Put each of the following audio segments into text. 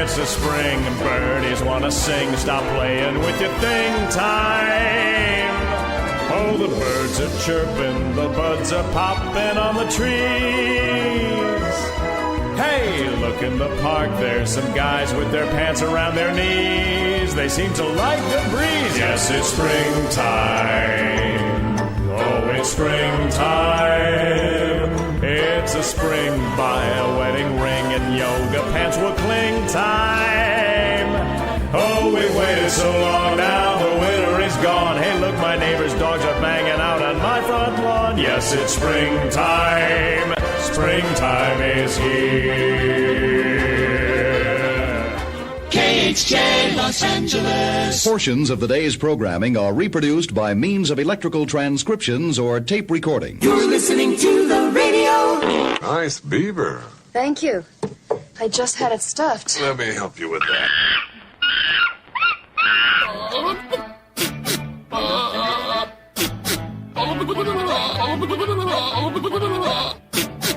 it's the spring, and birdies want to sing. Stop playing with your thing time. Oh, the birds are chirping, the buds are popping on the trees. Hey, look in the park, there's some guys with their pants around their knees. They seem to like the breeze. Yes, it's springtime. Oh, it's springtime. It's a spring by a wedding ring, and yoga pants will cling time. Oh, we waited so long, now the winter is gone. Hey, look, my neighbor's dogs are banging out on my front lawn. Yes, it's springtime. Springtime is here. KHJ Los Angeles. Portions of the day's programming are reproduced by means of electrical transcriptions or tape recording. You're listening to the radio. Nice beaver. Thank you. I just had it stuffed. Let me help you with that.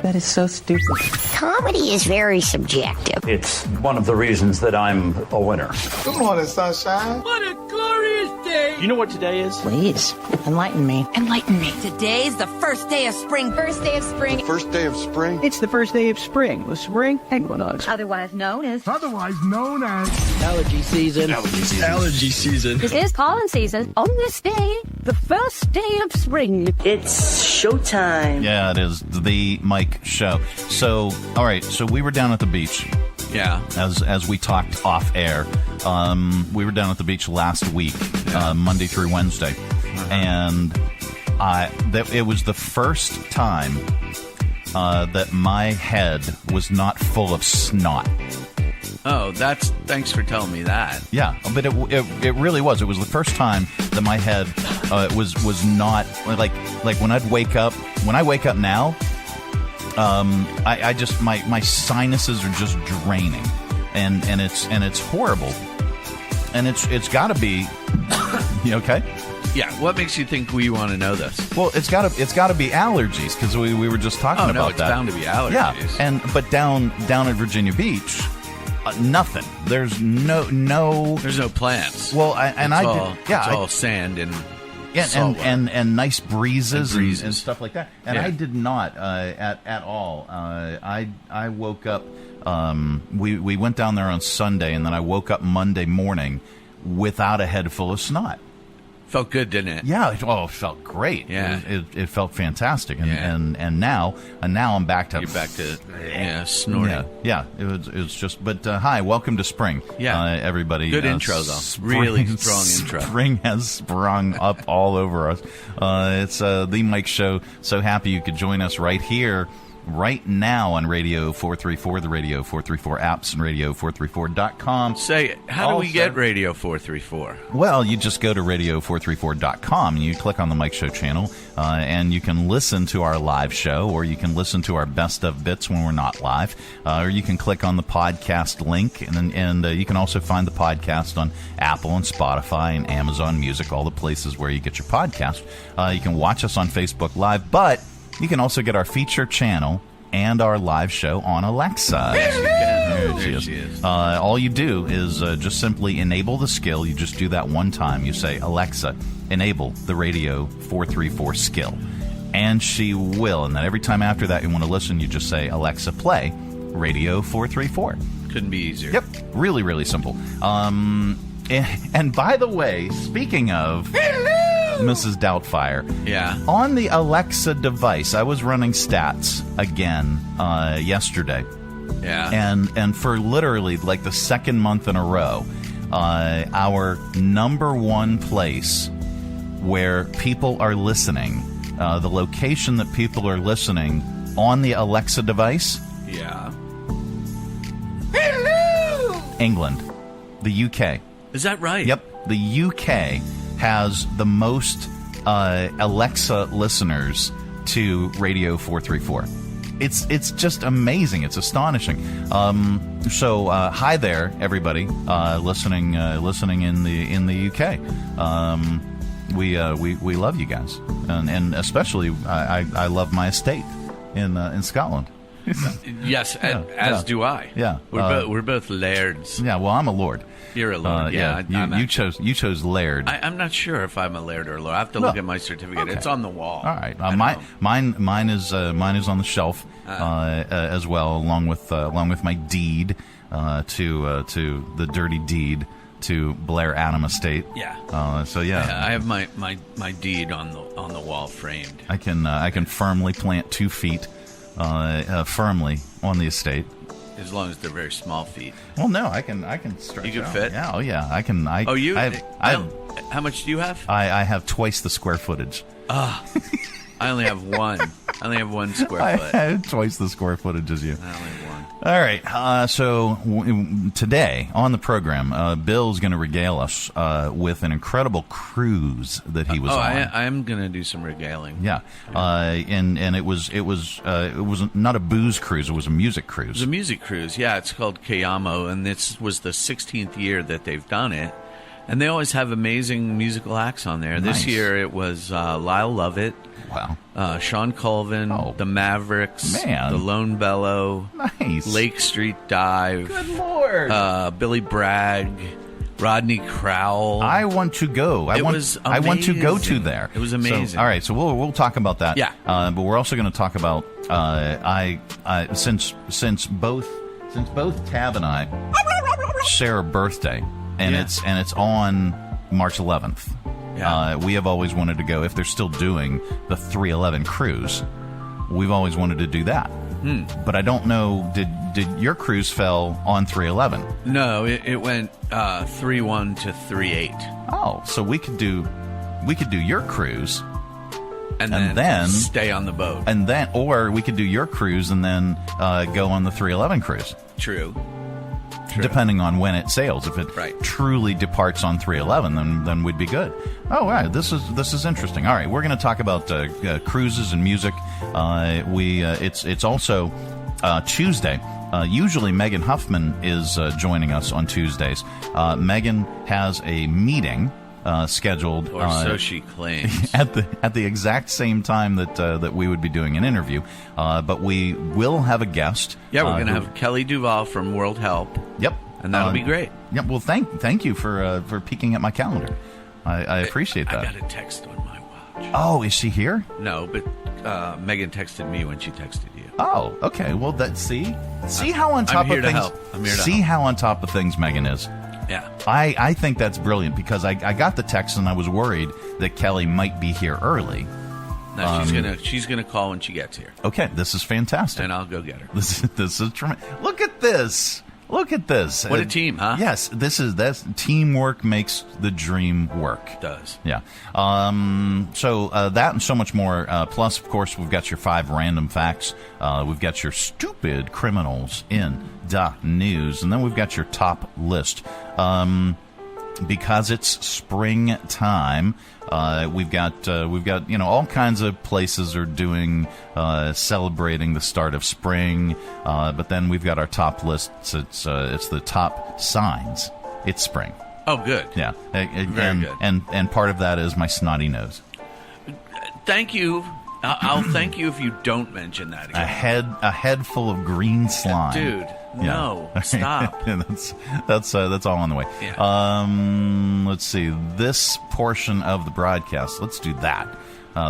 That is so stupid. Comedy is very subjective. It's one of the reasons that I'm a winner. Good morning, sunshine. What a glorious day. Do you know what today is? Please, enlighten me. Enlighten me. Today's the first day of spring. First day of spring. First day of spring. It's the first day of spring, the spring equinox. Otherwise known as Allergy season. Allergy season. This is pollen season. On this day, the first day of spring. It's showtime. Yeah, it is the Mike Show. So, all right, so we were down at the beach. Yeah. As we talked off air. We were down at the beach last week, Monday through Wednesday. And it was the first time that my head was not full of snot. Oh, thanks for telling me that. Yeah, but it really was. It was the first time that my head was not like when I wake up now, I just my sinuses are just draining, and it's horrible, and it's got to be. You okay? Yeah. What makes you think we want to know this? Well, it's got to be allergies, because we were just talking about it's that. bound to be allergies. Yeah, but down at Virginia Beach. Nothing. There's no. There's no plants. Well, it's all sand and salt water. and nice breezes and stuff like that. And I did not at all. I woke up. We went down there on Sunday, and then I woke up Monday morning without a head full of snot. Felt good, didn't it? Yeah. It felt great. Yeah. It felt fantastic. And now I'm back to. You're back to snorting. Yeah. It was just. But hi, welcome to spring. Yeah. Everybody. Good intro though. Really strong intro. Spring has sprung up all over us. It's the Mike Show. So happy you could join us right here. Right now on Radio 434, the Radio 434 apps, and radio434.com. Say, how do we get Radio 434? Well, you just go to radio434.com, and you click on the Mike Show channel, and you can listen to our live show, or you can listen to our best of bits when we're not live, or you can click on the podcast link, and you can also find the podcast on Apple and Spotify and Amazon Music, all the places where you get your podcast. You can watch us on Facebook Live, but you can also get our feature channel and our live show on Alexa. Yes, you can. There she is. All you do is just simply enable the skill. You just do that one time. You say, Alexa, enable the Radio 434 skill. And she will. And then every time after that you want to listen, you just say, Alexa, play Radio 434. Couldn't be easier. Yep. Really, really simple. And by the way, speaking of... Mrs. Doubtfire. Yeah. On the Alexa device, I was running stats again yesterday. Yeah. And for literally like the second month in a row, our number one place where people are listening, the location that people are listening on the Alexa device. Yeah. Hello! England. The UK. Is that right? Yep. The UK has the most Alexa listeners to Radio 434. It's just amazing. It's astonishing. So hi there, everybody listening in the UK. We love you guys, and especially I love my estate in Scotland. Yes, as do I. Yeah. We're both lairds. Yeah, well, I'm a lord. You're a lord, You chose laird. I'm not sure if I'm a laird or a lord. I have to look at my certificate. Okay. It's on the wall. All right, mine is on the shelf as well, along with my deed to the dirty deed to Blair Adam Estate. Yeah. I have my deed on the wall framed. I can firmly plant 2 feet firmly on the estate. As long as they're very small feet. Well, no, I can stretch. You can out. fit? Yeah, oh yeah, I can. How much do you have? I have twice the square footage. I only have one. I only have 1 square foot. I have twice the square footage as you. I only have 1. All right. Today on the program, Bill's going to regale us with an incredible cruise that he was on. I'm going to do some regaling. Yeah. And it was not a booze cruise. It was a music cruise. It was a music cruise. Yeah, it's called Kayamo, and this was the 16th year that they've done it. And they always have amazing musical acts on there. Nice. This year it was Lyle Lovett. Wow. Sean Colvin, the Mavericks, the Lone Bellow, nice. Lake Street Dive. Good Lord. Billy Bragg, Rodney Crowell. I want to go. I want to go to there. It was amazing. So, all right, so we'll talk about that. Yeah. But we're also going to talk about since both Tab and I share a birthday, and it's on March 11th. Yeah. We have always wanted to go, if they're still doing the 311 cruise, we've always wanted to do that. But I don't know, did your cruise fell on 311? No, it went 3-1 to 3-8. Oh, so we could do your cruise and then stay on the boat. Or we could do your cruise and then go on the 311 cruise. True. Depending on when it sails. If it truly departs on 311, then we'd be good. Oh, right. This is interesting. All right, we're going to talk about cruises and music. It's also Tuesday. Usually Megan Huffman is joining us on Tuesdays. Megan has a meeting scheduled, or so she claims, at the exact same time that we would be doing an interview. But we will have a guest. Yeah, we're going to have Kelly Duvall from World Help. Yep, and that'll be great. Yep. Well, thank you for peeking at my calendar. I appreciate that. I got a text on my watch. Oh, is she here? No, but Megan texted me when she texted you. Oh, okay. Well, see how on top of things. I'm here to see help. How on top of things Megan is. Yeah. I think that's brilliant because I got the text and I was worried that Kelly might be here early. No, she's gonna call when she gets here. Okay, this is fantastic. And I'll go get her. This is tremendous. Look at this. Look at this. What a team, huh? Yes, that's teamwork makes the dream work. It does. Yeah. So that and so much more. Plus, of course, we've got your 5 random facts. We've got your stupid criminals in the news, and then we've got your top list. Because it's springtime, we've got all kinds of places are doing celebrating the start of spring, but then we've got our top lists. It's the top signs. It's spring. Oh, good. Yeah, Very good. And part of that is my snotty nose. Thank you. I'll thank you if you don't mention that again. A head full of green slime, dude. No, stop. That's all on the way. Yeah. Let's see. This portion of the broadcast. Let's do that.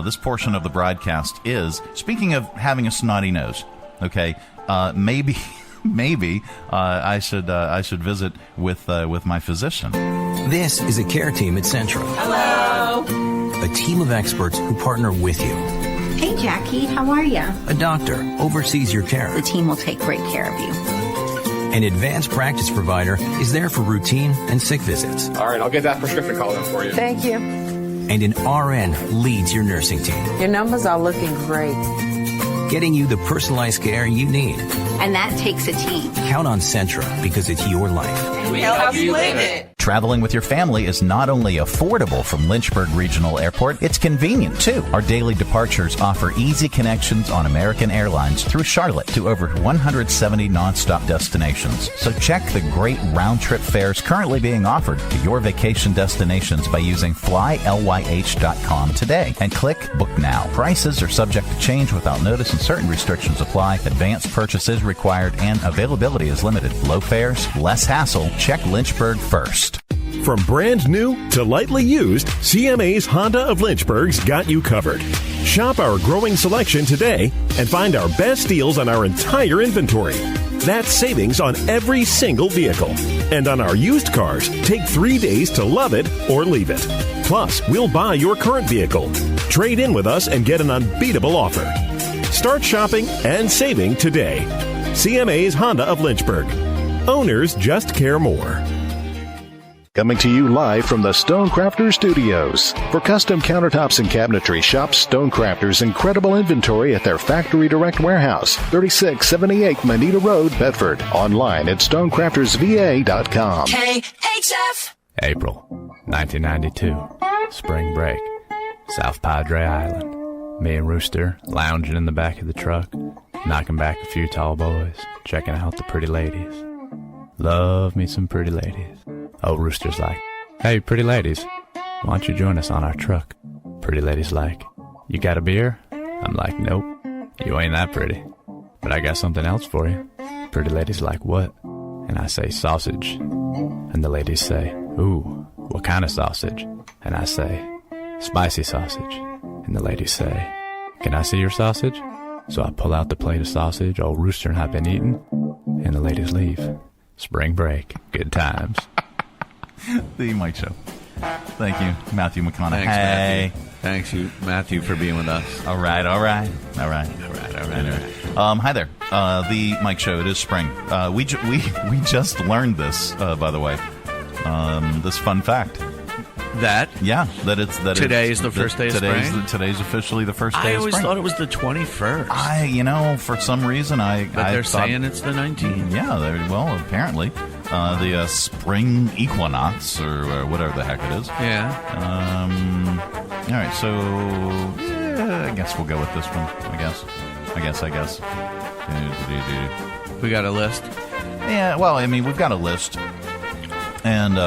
This portion of the broadcast is, speaking of having a snotty nose. Okay, maybe I should visit with my physician. This is a care team at Central. Hello. A team of experts who partner with you. Hey, Jackie, how are you? A doctor oversees your care. The team will take great care of you. An advanced practice provider is there for routine and sick visits. All right, I'll get that prescription called in for you. Thank you. And an RN leads your nursing team, Your numbers are looking great. getting you the personalized care you need. And that takes a team. Count on Centra because it's your life. We help you live it. Traveling with your family is not only affordable from Lynchburg Regional Airport, it's convenient too. Our daily departures offer easy connections on American Airlines through Charlotte to over 170 nonstop destinations. So check the great round-trip fares currently being offered to your vacation destinations by using flylyh.com today and click Book Now. Prices are subject to change without notice and certain restrictions apply. Advanced purchase is required and availability is limited. Low fares, less hassle. Check Lynchburg first. From brand new to lightly used, CMA's Honda of Lynchburg's got you covered. Shop our growing selection today and find our best deals on our entire inventory. That's savings on every single vehicle. And on our used cars, take 3 days to love it or leave it. Plus, we'll buy your current vehicle. Trade in with us and get an unbeatable offer. Start shopping and saving today. CMA's Honda of Lynchburg. Owners just care more. Coming to you live from the Stonecrafters Studios. For custom countertops and cabinetry, shop Stonecrafters' incredible inventory at their Factory Direct Warehouse, 3678 Manita Road, Bedford. Online at stonecraftersva.com. KHF. April 1992. Spring break. South Padre Island. Me and Rooster lounging in the back of the truck, knocking back a few tall boys, checking out the pretty ladies. Love me some pretty ladies. Oh, Rooster's like, hey, pretty ladies, why don't you join us on our truck? Pretty lady's like, you got a beer? I'm like, nope, you ain't that pretty. But I got something else for you. Pretty lady's like, what? And I say, sausage. And the ladies say, ooh, what kind of sausage? And I say, spicy sausage. And the ladies say, can I see your sausage? So I pull out the plate of sausage old Rooster and I've been eating, and the ladies leave. Spring break. Good times. The Mike Show. Thank you, Matthew McConaughey. Thanks, Matthew. Thanks, you, Matthew, for being with us. All right. Hi there. The Mike Show. It is spring. We just learned this, by the way. This fun fact. That today is the first day of spring. Today's officially the first day I of spring. always thought it was the 21st. For some reason, But they're saying it's the 19th. Yeah, well, apparently. The spring equinox, or whatever the heck it is. Yeah. All right, so I guess we'll go with this one. I guess. We got a list? Yeah, well, I mean, we've got a list. And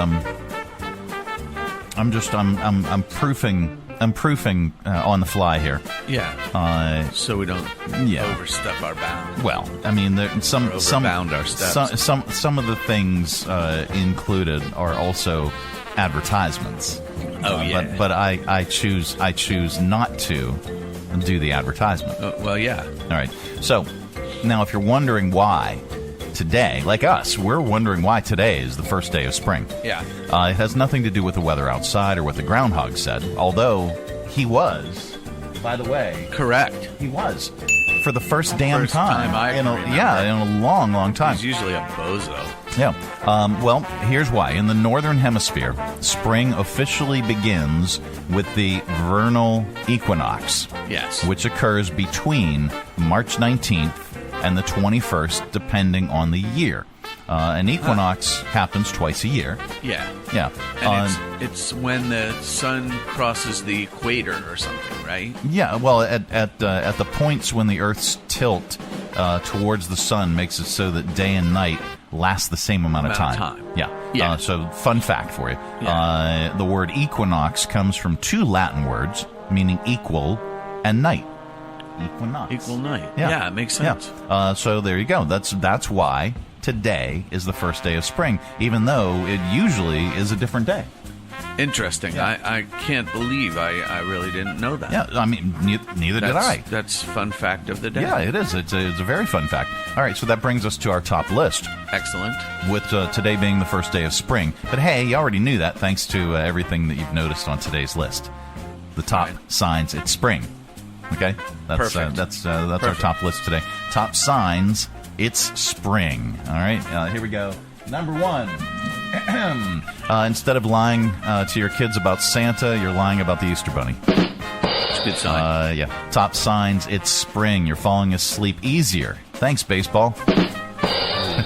I'm proofing on the fly here. Yeah. So we don't overstep our bounds. Well, I mean, overbound our steps. Some of the things included are also advertisements. Oh yeah. But I choose not to do the advertisement. Well, yeah. All right. So now, if you're wondering why today, like us, we're wondering why today is the first day of spring. Yeah. It has nothing to do with the weather outside or what the groundhog said, although he was, by the way. Correct. He was. For the first time. In a long, long time. He's usually a bozo. Yeah. Well, here's why. In the northern hemisphere, spring officially begins with the vernal equinox. Yes. Which occurs between March 19th and the 21st, depending on the year. An equinox happens twice a year. Yeah. Yeah. And it's when the sun crosses the equator or something, right? Yeah, well, at the points when the Earth's tilt towards the sun makes it so that day and night last the same amount of time. Yeah. So, fun fact for you. Yeah. The word equinox comes from two Latin words, meaning equal and night. Equinox. Equal night. Yeah, it makes sense. Yeah. So there you go. That's why today is the first day of spring, even though it usually is a different day. Interesting. Yeah. I can't believe I really didn't know that. Yeah, I mean, neither did I. That's fun fact of the day. Yeah, it is. It's a very fun fact. All right, so that brings us to our top list. Excellent. With today being the first day of spring. But hey, you already knew that thanks to everything that you've noticed on today's list. The top signs it's spring. Okay? That's our top list today. Top signs it's spring. All right? Here we go. Number 1. Instead of lying to your kids about Santa, you're lying about the Easter Bunny. That's a good sign. Yeah. Top signs, it's spring. You're falling asleep easier. Thanks, baseball.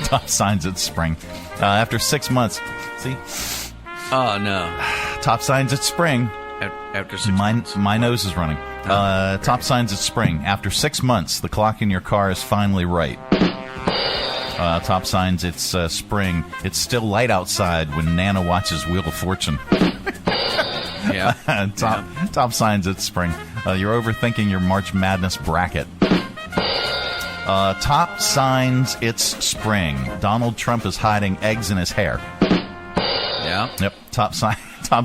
Top signs, it's spring. After 6 months. See? Oh, no. Top signs it's spring. After 6 months. My nose is running. Top signs it's spring. After 6 months, the clock in your car is finally right. Top signs it's spring. It's still light outside when Nana watches Wheel of Fortune. Yeah. Top signs it's spring. You're overthinking your March Madness bracket. Top signs it's spring. Donald Trump is hiding eggs in his hair. Yeah. Yep. Top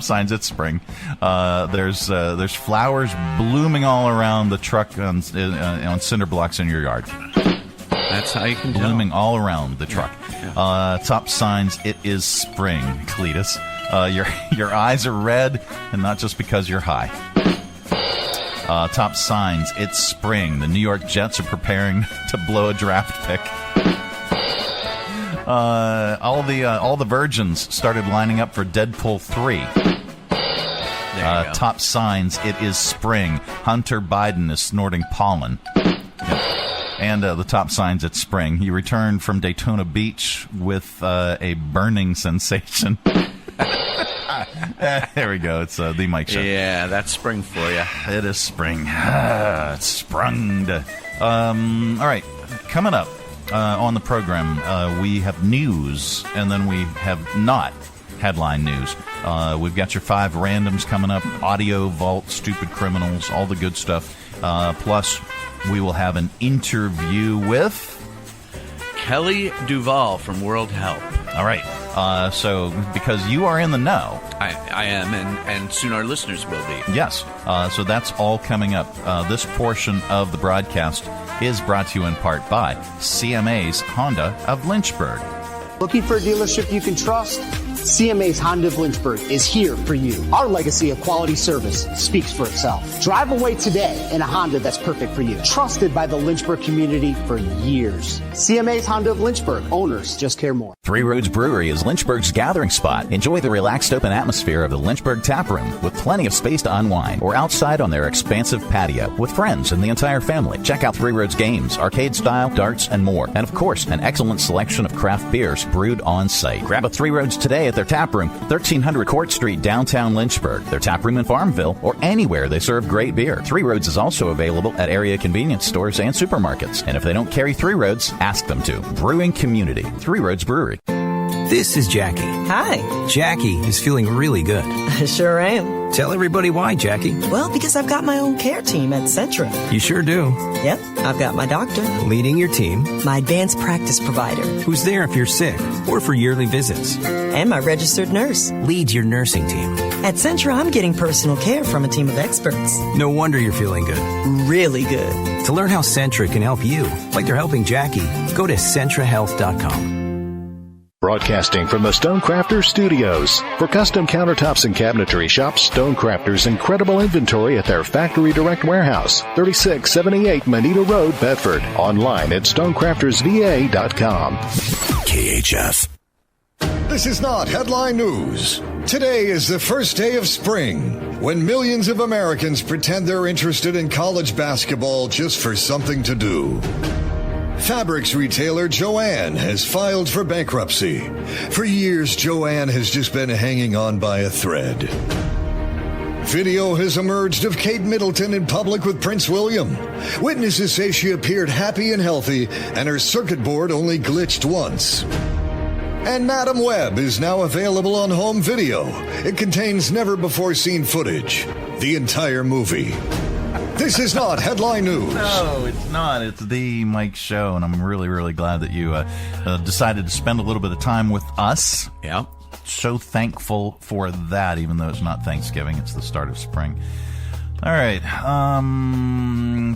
signs it's spring. There's flowers blooming all around the truck on cinder blocks in your yard. That's how you can tell. Blooming all around the truck. Yeah. Top signs it is spring, Cletus. Your eyes are red, and not just because you're high. Top signs it's spring. The New York Jets are preparing to blow a draft pick. All the virgins started lining up for Deadpool 3. Top signs it is spring. Hunter Biden is snorting pollen. And the top signs it's spring. You return from Daytona Beach with a burning sensation. There we go. It's the Mike Show. Yeah, that's spring for you. It is spring. It's sprung. All right, coming up on the program, we have news, and then we have not headline news. We've got your 5 randoms coming up, audio vault, stupid criminals, all the good stuff. Plus, we will have an interview with Kelly Duvall from World Help. All right. So, because you are in the know. I am, and soon our listeners will be. Yes. So that's all coming up. This portion of the broadcast is brought to you in part by CMA's Honda of Lynchburg. Looking for a dealership you can trust? CMA's Honda of Lynchburg is here for you. Our legacy of quality service speaks for itself. Drive away today in a Honda that's perfect for you. Trusted by the Lynchburg community for years. CMA's Honda of Lynchburg. Owners just care more. Three Roads Brewery is Lynchburg's gathering spot. Enjoy the relaxed open atmosphere of the Lynchburg Tap Room with plenty of space to unwind or outside on their expansive patio with friends and the entire family. Check out Three Roads games, arcade style, darts, and more. And of course, an excellent selection of craft beers brewed on site. Grab a Three Roads today at their tap room, 1300 Court Street, downtown Lynchburg. Their tap room in Farmville or anywhere they serve great beer. Three Roads is also available at area convenience stores and supermarkets. And if they don't carry Three Roads, ask them to. Brewing community. Three Roads Brewery. This is Jackie. Hi. Jackie is feeling really good. I sure am. Tell everybody why, Jackie. Well, because I've got my own care team at Centra. You sure do. Yep. I've got my doctor. Leading your team. My advanced practice provider. Who's there if you're sick or for yearly visits. And my registered nurse. Leads your nursing team. At Centra, I'm getting personal care from a team of experts. No wonder you're feeling good. Really good. To learn how Centra can help you, like they're helping Jackie, go to CentraHealth.com. Broadcasting from the Stonecrafters Studios. For custom countertops and cabinetry, shop Stonecrafters' incredible inventory at their Factory Direct Warehouse, 3678 Manita Road, Bedford. Online at stonecraftersva.com. KHF. This is not headline news. Today is the first day of spring, when millions of Americans pretend they're interested in college basketball just for something to do. Fabrics retailer Joann has filed for bankruptcy. For years, Joann has just been hanging on by a thread. Video has emerged of Kate Middleton in public with Prince William. Witnesses say she appeared happy and healthy, and her circuit board only glitched once. And Madam Web is now available on home video. It contains never-before-seen footage. The entire movie. This is not headline news. No, it's not. It's the Mike Show, and I'm really, really glad that you decided to spend a little bit of time with us. Yeah. So thankful for that, even though it's not Thanksgiving. It's the start of spring. All right.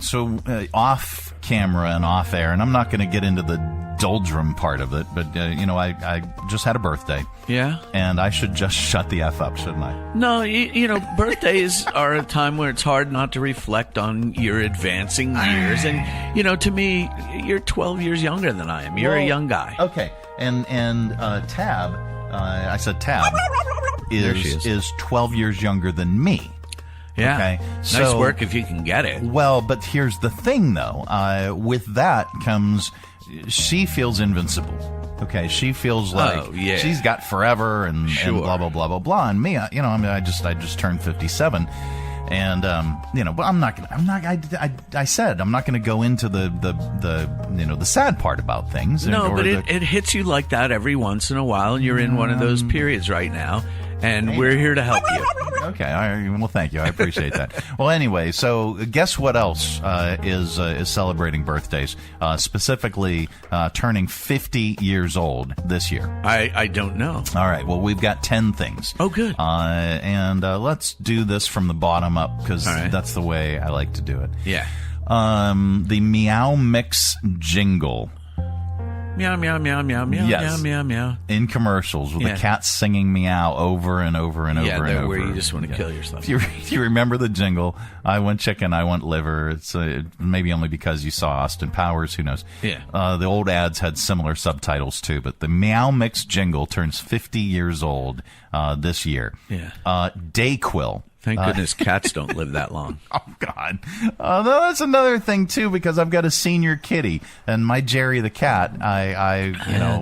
So off camera and off air, and I'm not going to get into the doldrum part of it, but, I just had a birthday. Yeah? And I should just shut the F up, shouldn't I? No, birthdays are a time where it's hard not to reflect on your advancing years. And, to me, you're 12 years younger than I am. You're a young guy. Okay. And Tab, I said Tab, is 12 years younger than me. Yeah. Okay. Nice work if you can get it. Well, but here's the thing, though. With that comes, she feels invincible. Okay, she feels like she's got forever and blah blah blah blah blah. And me, I just turned 57. And but I said I'm not gonna go into the sad part about things. No, but it hits you like that every once in a while, and you're in one of those periods right now, and we're here to help you. Okay, well, thank you. I appreciate that. Well, anyway, so guess what else is celebrating birthdays? Specifically, turning 50 years old this year. I don't know. All right. Well, we've got 10 things. Oh, good. And let's do this from the bottom up because that's the way I like to do it. Yeah. The Meow Mix Jingle. Meow, meow, meow, meow, meow, yes. meow, meow, meow. In commercials with the cat singing meow over and over and over and over. Where you just want to kill yourself. Do you remember the jingle? I want chicken, I want liver. It's maybe only because you saw Austin Powers. Who knows? Yeah. The old ads had similar subtitles too, but the Meow Mix Jingle turns 50 years old this year. Yeah. Dayquil. Thank goodness cats don't live that long. Oh, God. That's another thing, too, because I've got a senior kitty, and my Jerry the cat,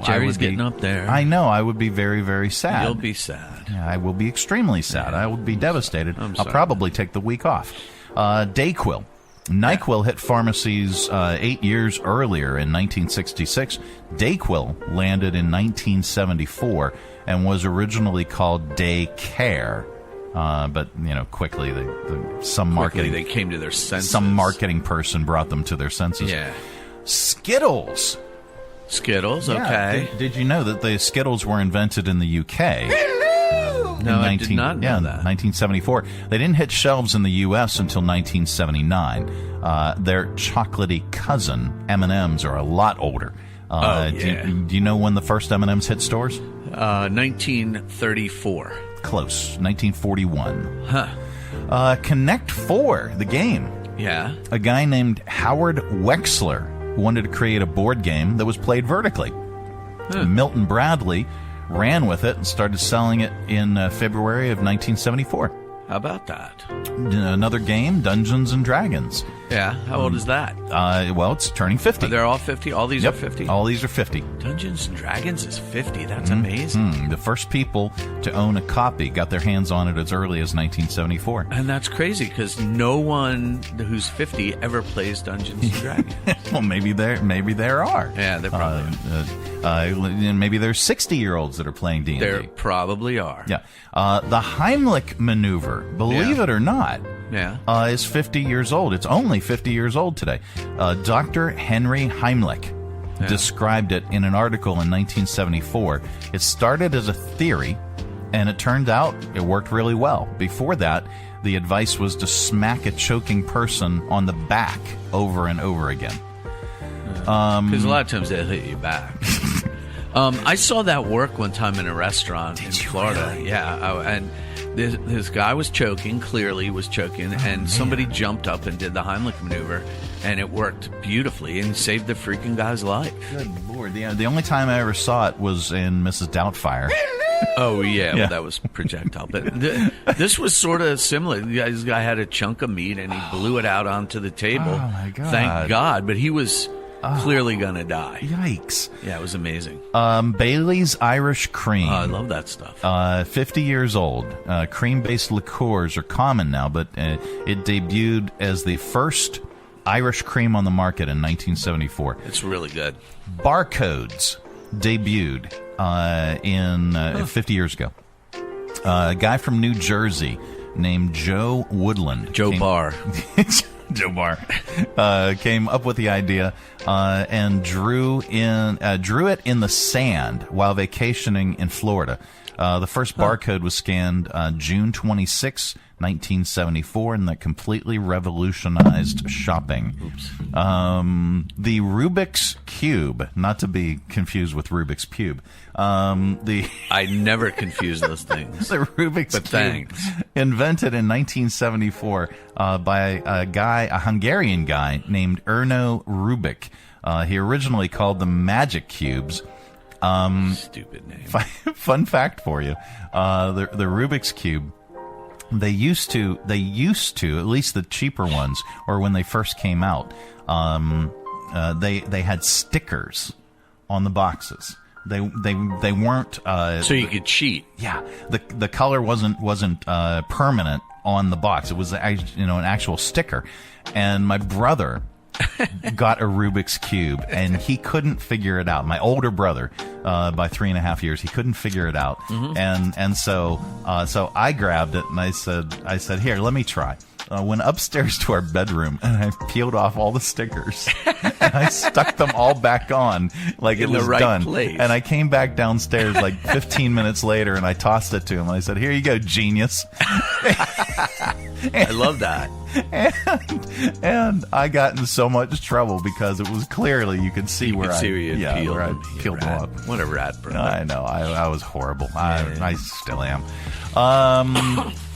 Jerry's getting up there. I know. I would be very, very sad. You'll be sad. Yeah, I will be extremely sad. I will be devastated. I'm I'll probably take the week off. Dayquil. NyQuil hit pharmacies 8 years earlier in 1966. Dayquil landed in 1974 and was originally called Daycare. But quickly they came to their senses. Some marketing person brought them to their senses. Yeah. Skittles. Okay. Did you know that the Skittles were invented in the UK? No, I did not know that. 1974. They didn't hit shelves in the U.S. until 1979. Their chocolatey cousin M&Ms are a lot older. Do you know when the first M&Ms hit stores? 1934. Close. 1941. Connect 4, the game. Yeah. A guy named Howard Wexler wanted to create a board game that was played vertically. Milton Bradley ran with it and started selling it in February of 1974. How about that? Another game, Dungeons and Dragons. Yeah. How old is that? Well, it's turning 50. They're all 50? All these are 50? All these are 50. Dungeons and Dragons is 50. That's amazing. The first people to own a copy got their hands on it as early as 1974. And that's crazy because no one who's 50 ever plays Dungeons and Dragons. Well, maybe there are. Yeah, there probably are. Maybe there's 60-year-olds that are playing D&D. There probably are. Yeah. The Heimlich maneuver, believe it or not, is 50 years old. It's only 50 years old today. Dr. Henry Heimlich described it in an article in 1974. It started as a theory, and it turned out it worked really well. Before that, the advice was to smack a choking person on the back over and over again. Because a lot of times they'll hit you back. I saw that work one time in a restaurant in Florida. Really? Yeah, and this guy was choking, clearly was choking, and somebody jumped up and did the Heimlich maneuver, and it worked beautifully and saved the freaking guy's life. Good Lord. The only time I ever saw it was in Mrs. Doubtfire. Oh, yeah. Well, that was projectile. But this was sort of similar. This guy had a chunk of meat, and he blew it out onto the table. Oh, my God. Thank God. But he was clearly going to die. Yikes. Yeah, it was amazing. Bailey's Irish Cream. I love that stuff. 50 years old. Cream-based liqueurs are common now, but it debuted as the first Irish cream on the market in 1974. It's really good. Barcodes debuted in 50 years ago. A guy from New Jersey named Joe Woodland. Joe Barr. Joe Barr came up with the idea and drew it in the sand while vacationing in Florida. The first barcode was scanned June 26, 1974, and that completely revolutionized shopping. Oops. The Rubik's Cube, not to be confused with Rubik's Cube. I never confuse those things. The Rubik's Cube, thanks. Invented in 1974 by a Hungarian guy named Erno Rubik. He originally called them Magic Cubes. Stupid name. Fun fact for you: the Rubik's Cube. They used to, at least the cheaper ones, or when they first came out, they had stickers on the boxes. They weren't. So you could cheat. Yeah, the color wasn't permanent on the box. It was an actual sticker, and my brother got a Rubik's Cube, and he couldn't figure it out. My older brother, by 3.5 years, he couldn't figure it out, and so I grabbed it and I said, here, let me try. Went upstairs to our bedroom and I peeled off all the stickers and I stuck them all back on like it was done. Place. And I came back downstairs like 15 minutes later and I tossed it to him and I said, here you go, genius. I love that. And I got in so much trouble because it was clearly you could see where I peeled them off. What a rat, bro. I know. I was horrible. I still am.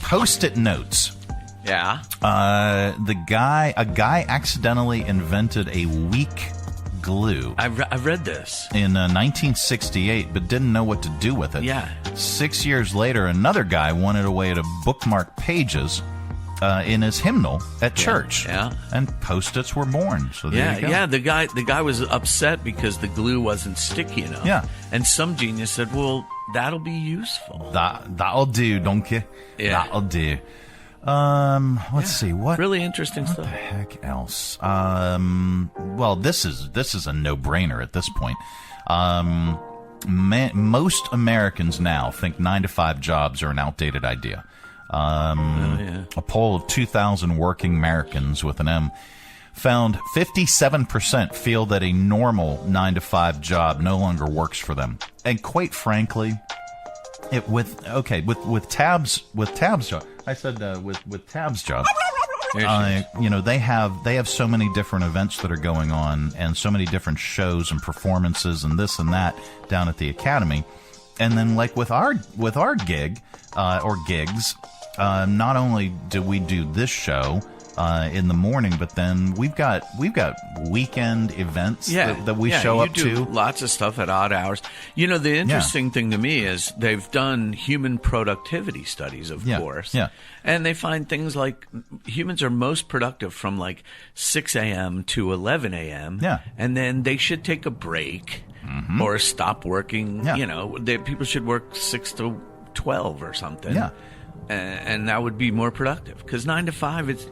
Post-it notes. Yeah. A guy accidentally invented a weak glue. I've read this. In 1968, but didn't know what to do with it. Yeah. 6 years later, another guy wanted a way to bookmark pages in his hymnal at church. Yeah. And Post-its were born. So there you go. Yeah. The guy was upset because the glue wasn't sticky enough. Yeah. And some genius said, well, that'll be useful. That'll do, donkey. Yeah. That'll do. Let's see what really interesting stuff. What the heck else? Well, this is a no-brainer at this point. Most Americans now think 9-to-5 jobs are an outdated idea. A poll of 2,000 working Americans with an M found 57% feel that a normal 9-to-5 job no longer works for them, and quite frankly, with Tab's job. I said with Tab's job. They have so many different events that are going on, and so many different shows and performances and this and that down at the Academy. And then, like with our gig or gigs, not only do we do this show in the morning, but then we've got weekend events that we show up to. Lots of stuff at odd hours. The interesting thing to me is they've done human productivity studies, of course. Yeah. And they find things like humans are most productive from like 6 a.m. to 11 a.m. Yeah. And then they should take a break or stop working. Yeah. People should work 6 to 12 or something. Yeah. And that would be more productive, because 9 to 5, it's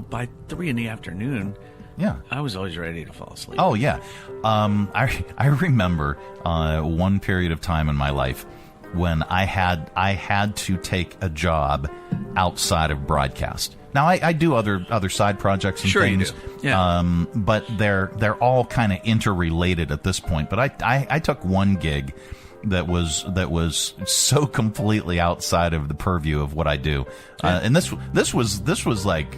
by 3 in the afternoon. Yeah, I was always ready to fall asleep. Oh yeah, I remember one period of time in my life when I had to take a job outside of broadcast. Now I do other side projects and things. You do. Yeah. But they're all kind of interrelated at this point. But I took one gig that was so completely outside of the purview of what I do, and this was like,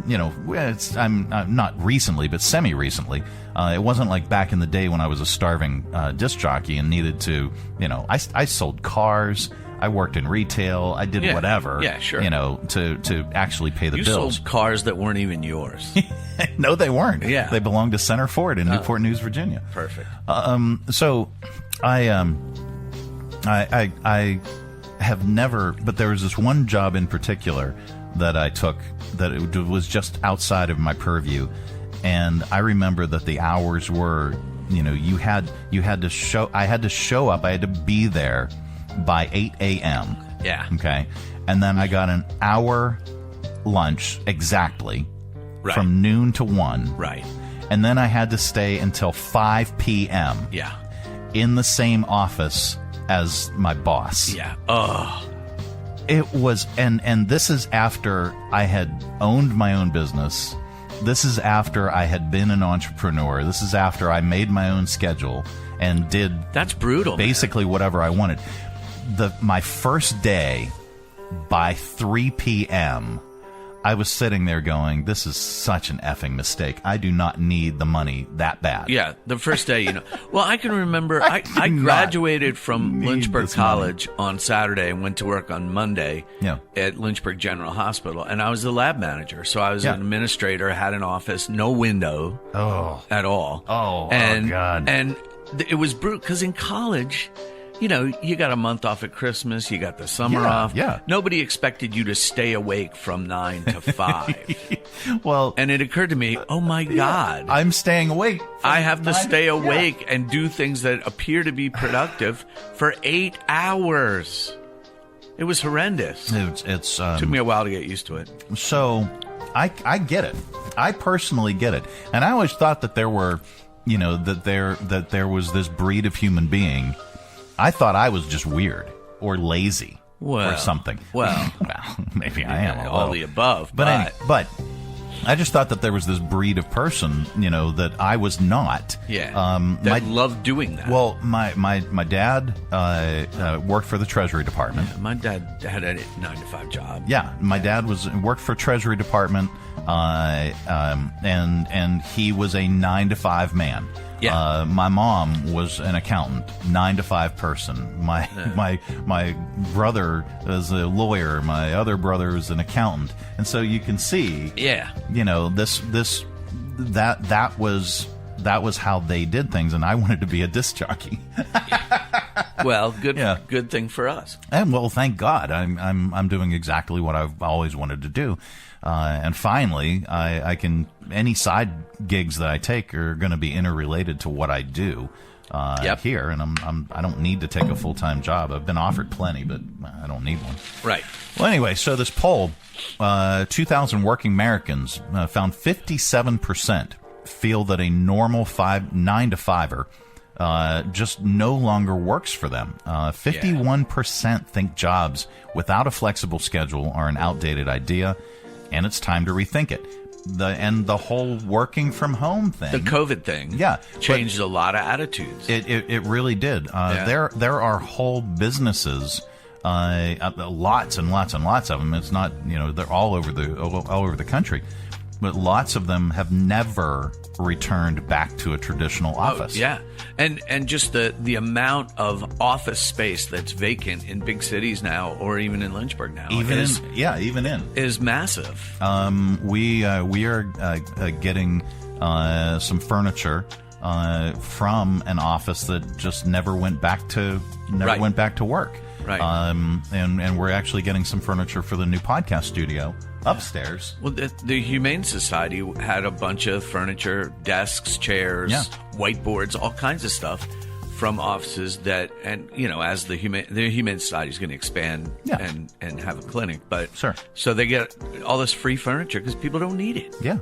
I'm not recently, but semi-recently. It wasn't like back in the day when I was a starving disc jockey and needed to, I sold cars. I worked in retail. I did whatever. Yeah, sure. To actually pay the bills. You sold cars that weren't even yours. No, they weren't. Yeah, they belonged to Center Ford in Newport News, Virginia. Perfect. So I have never, but there was this one job in particular that I took that it was just outside of my purview, and I remember that the hours were, you had to show. I had to show up. I had to be there by 8 a.m. Yeah. Okay, and then I got an hour lunch exactly from noon to 1. Right. And then I had to stay until 5 p.m. Yeah. In the same office as my boss. Yeah. Oh. It was, and this is after I had owned my own business. This is after I had been an entrepreneur. This is after I made my own schedule and did that's brutal. Basically, whatever I wanted. My first day, by 3 p.m., I was sitting there going, this is such an effing mistake. I do not need the money that bad. Yeah, the first day, Well, I can remember I graduated from Lynchburg College on Saturday and went to work on Monday at Lynchburg General Hospital. And I was the lab manager. So I was an administrator, had an office, no window at all. Oh, and, God. And it was brutal because in college, you know, you got a month off at Christmas, you got the summer off. Yeah. Nobody expected you to stay awake from 9 to 5. Well, and it occurred to me, oh my God. I'm staying awake. I have to stay awake and do things that appear to be productive for 8 hours. It was horrendous. It's took me a while to get used to it. So I get it. I personally get it. And I always thought that there were, you know, that there was this breed of human being. I thought I was just weird or lazy or something. Well, maybe I am. All the above. But I just thought that there was this breed of person, you know, that I was not. Yeah. That loved doing that. Well, my dad worked for the Treasury Department. Yeah, my dad had a 9-to-5 job. Yeah, my dad worked for Treasury Department, and he was a 9-to-5 man. Yeah. My mom was an accountant, 9-to-5 person. My brother is a lawyer. My other brother is an accountant, and so you can see, you know, that was how they did things, and I wanted to be a disc jockey. Well, good thing for us. And well, thank God, I'm doing exactly what I've always wanted to do. And finally, I can, any side gigs that I take are going to be interrelated to what I do here, and I don't need to take a full-time job. I've been offered plenty, but I don't need one. Right. Well, anyway, so this poll, 2,000 working Americans found 57% feel that a normal 9-to-5er just no longer works for them. 51% think jobs without a flexible schedule are an outdated idea, and it's time to rethink it. The whole working from home thing, the COVID thing, changed a lot of attitudes. It really did. There are whole businesses, lots and lots and lots of them. It's not, you know, they're all over the country, but lots of them have never returned back to a traditional office. And just the amount of office space that's vacant in big cities now, or even in Lynchburg now, is massive. We are getting some furniture from an office that just never went back to work. Right. And we're actually getting some furniture for the new podcast studio upstairs. Well, the Humane Society had a bunch of furniture, desks, chairs, whiteboards, all kinds of stuff from offices that, and you know, as the Humane Society is going to expand and have a clinic, but so they get all this free furniture because people don't need it. Yeah.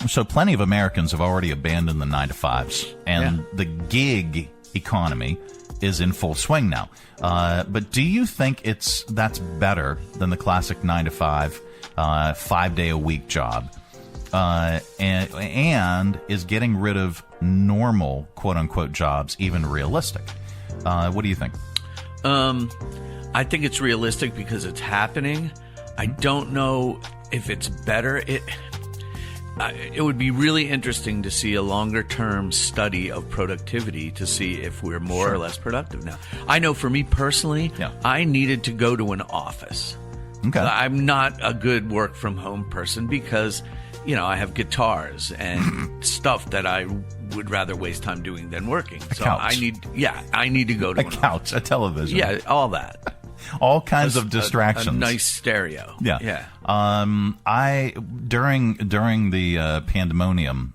So plenty of Americans have already abandoned the 9-to-5s, and the gig economy is in full swing now. But do you think that's better than the classic 9-to-5, 5-day-a-week job? And is getting rid of normal quote-unquote jobs even realistic? What do you think? I think it's realistic because it's happening. I don't know if it's better. It would be really interesting to see a longer-term study of productivity to see if we're more or less productive now. I know for me personally, I needed to go to an office. Okay. I'm not a good work-from-home person because, you know, I have guitars and stuff that I would rather waste time doing than working. I need to go to a couch, a television. Yeah, all that. All kinds of distractions. A nice stereo. Yeah. I during the pandemonium,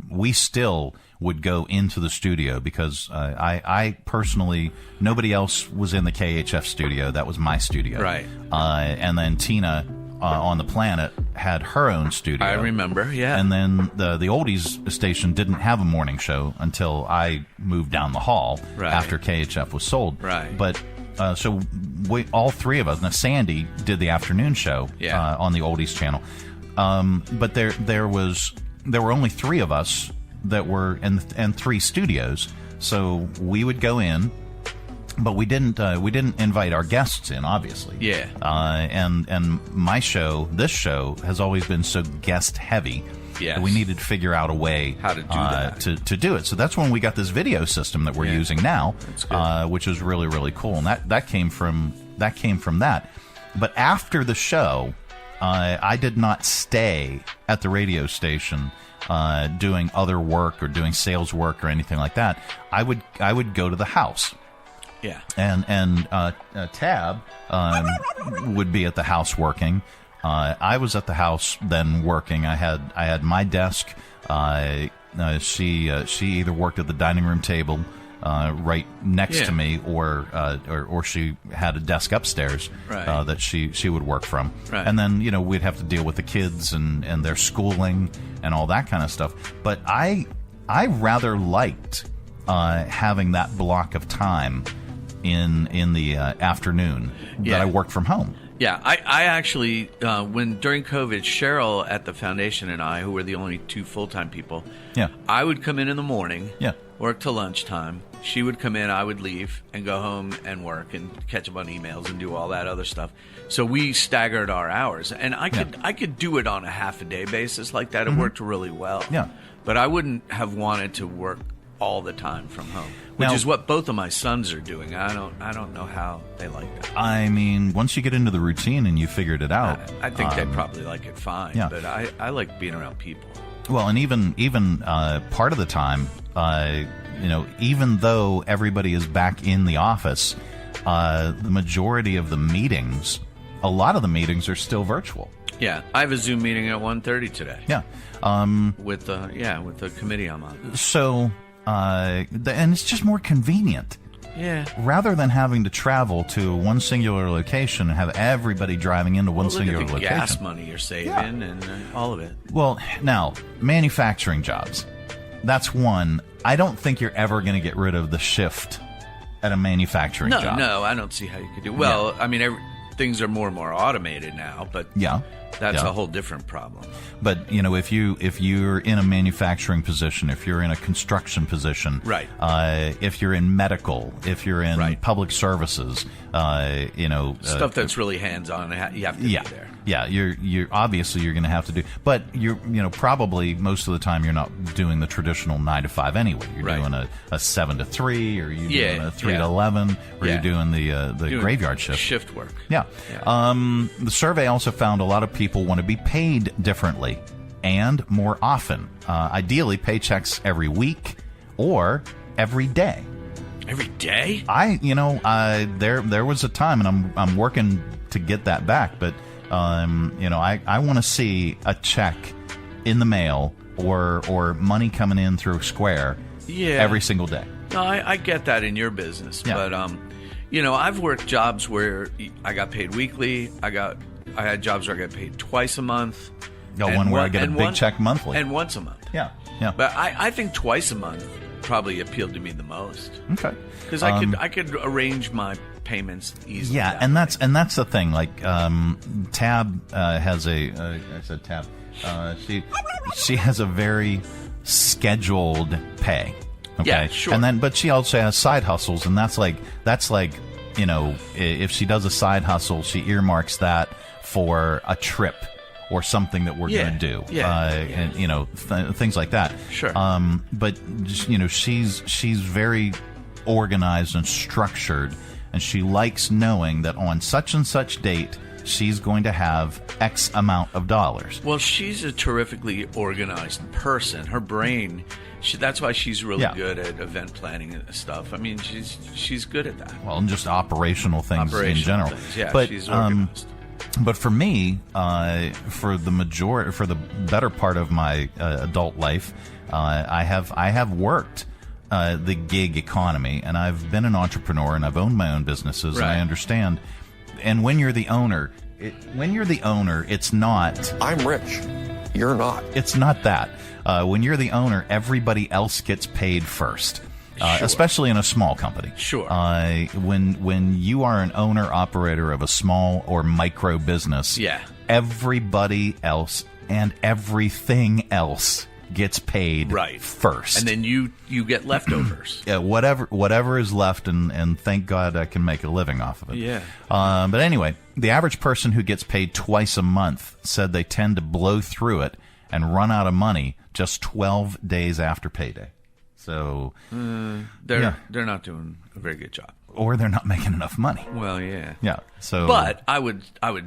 we still would go into the studio because I personally, nobody else was in the KHF studio. That was my studio. Right. And then Tina on the Planet had her own studio. I remember, And then the oldies station didn't have a morning show until I moved down the hall after KHF was sold. Right. But so we, all three of us, now Sandy did the afternoon show on the Oldies channel, but there were only three of us that were and three studios, so we would go in, but we didn't invite our guests in, obviously. Yeah. And my show, this show, has always been so guest heavy. Yes. We needed to figure out a way how to do that to do it. So that's when we got this video system that we're using now, which is really, really cool. And that came from that. But after the show, I did not stay at the radio station doing other work or doing sales work or anything like that. I would go to the house. Yeah. And Tab would be at the house working. I was at the house then working. I had my desk. She either worked at the dining room table right next to me, or she had a desk upstairs that she would work from. Right. And then we'd have to deal with the kids and their schooling and all that kind of stuff. But I rather liked having that block of time in the afternoon that I worked from home. Yeah, I actually, during COVID, Cheryl at the foundation and I, who were the only two full-time people, I would come in the morning, work till lunchtime. She would come in, I would leave, and go home and work and catch up on emails and do all that other stuff. So we staggered our hours, and I could do it on a half-a-day basis like that. It worked really well. Yeah. But I wouldn't have wanted to work all the time from home, which is what both of my sons are doing. I don't know how they like that. I mean, once you get into the routine and you figured it out, I think they probably like it fine. Yeah. But I like being around people. Well, and even part of the time, even though everybody is back in the office, the majority of the meetings, a lot of the meetings are still virtual. Yeah, I have a Zoom meeting at 1:30 today. Yeah, with the committee I'm on. So. And it's just more convenient. Yeah. Rather than having to travel to one singular location and have everybody driving into one singular look at the location. Gas money you're saving and all of it. Well, now, manufacturing jobs. That's one. I don't think you're ever going to get rid of the shift at a manufacturing job. No, I don't see how you could do. Well, I mean, things are more and more automated now, but that's a whole different problem. But if you're in a manufacturing position, if you're in a construction position, right? If you're in medical, if you're in public services, stuff that's really hands-on, you have to be there. Yeah, you're obviously you're going to have to do, but you're probably most of the time you're not doing the traditional 9 to 5 anyway. You're doing a 7 to 3, or you're doing a 3 to 11, or you're doing the graveyard shift work. Yeah. The survey also found a lot of people want to be paid differently and more often. Ideally, paychecks every week or every day. Every day? There was a time, and I'm working to get that back, but I want to see a check in the mail or money coming in through Square every single day. No, I get that in your business, but I've worked jobs where I got paid weekly. I had jobs where I got paid twice a month. One where I get a big check monthly. And once a month. Yeah. But I think twice a month probably appealed to me the most. Okay. Because I could arrange my payments easily. Yeah, and that's the thing. Like Tab has I said Tab. She has a very scheduled pay. Okay. Yeah, sure. And but she also has side hustles, and that's like if she does a side hustle, she earmarks that for a trip or something that we're going to do. And things like that. Sure. But she's very organized and structured, and she likes knowing that on such and such date she's going to have X amount of dollars. Well, she's a terrifically organized person. Her brain, that's why she's really good at event planning and stuff. I mean, she's good at that. Well, and just operational things in general. Yeah, but, she's organized. But for me, for the better part of my adult life, I have worked the gig economy, and I've been an entrepreneur, and I've owned my own businesses, and I understand. And when you're the owner, it's not. I'm rich. You're not. It's not that. When you're the owner, everybody else gets paid first. Especially in a small company. Sure. When you are an owner operator of a small or micro business, everybody else and everything else gets paid first, and then you get leftovers. Whatever is left, and thank God I can make a living off of it. Yeah. But anyway, the average person who gets paid twice a month said they tend to blow through it and run out of money just 12 days after payday. So they're not doing a very good job. or they're not making enough money. Well, yeah. Yeah. So, but I would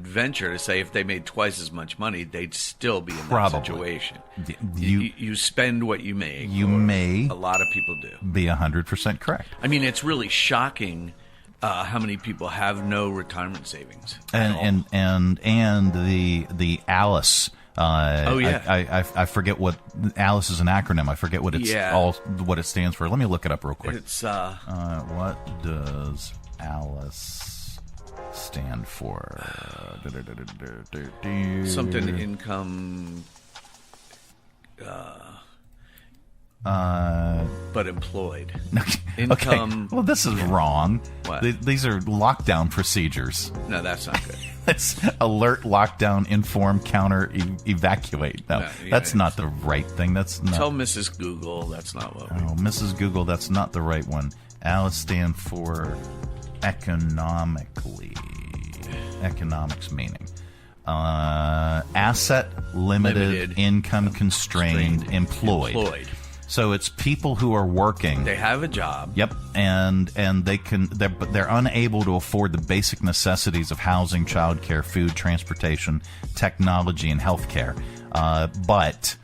venture to say if they made twice as much money, they'd still be in that situation. You spend what you make. You may. A lot of people do. Be 100% correct. I mean, it's really shocking how many people have no retirement savings. And the Alice. I forget what Alice is an acronym. I forget what what it stands for. Let me look it up real quick. It's what does Alice stand for? Something income. But employed. Income. Okay. Well, this is wrong. What? These are lockdown procedures. No, that's not good. It's alert, lockdown, inform, counter, evacuate. No, that's not the right thing. That's not. Tell Mrs. Google that's not what. Mrs. Google, that's not the right one. Alice stand for economically. Economics meaning. Asset limited income constrained, employed. So it's people who are working. They have a job. Yep, and they're unable to afford the basic necessities of housing, childcare, food, transportation, technology, and healthcare. But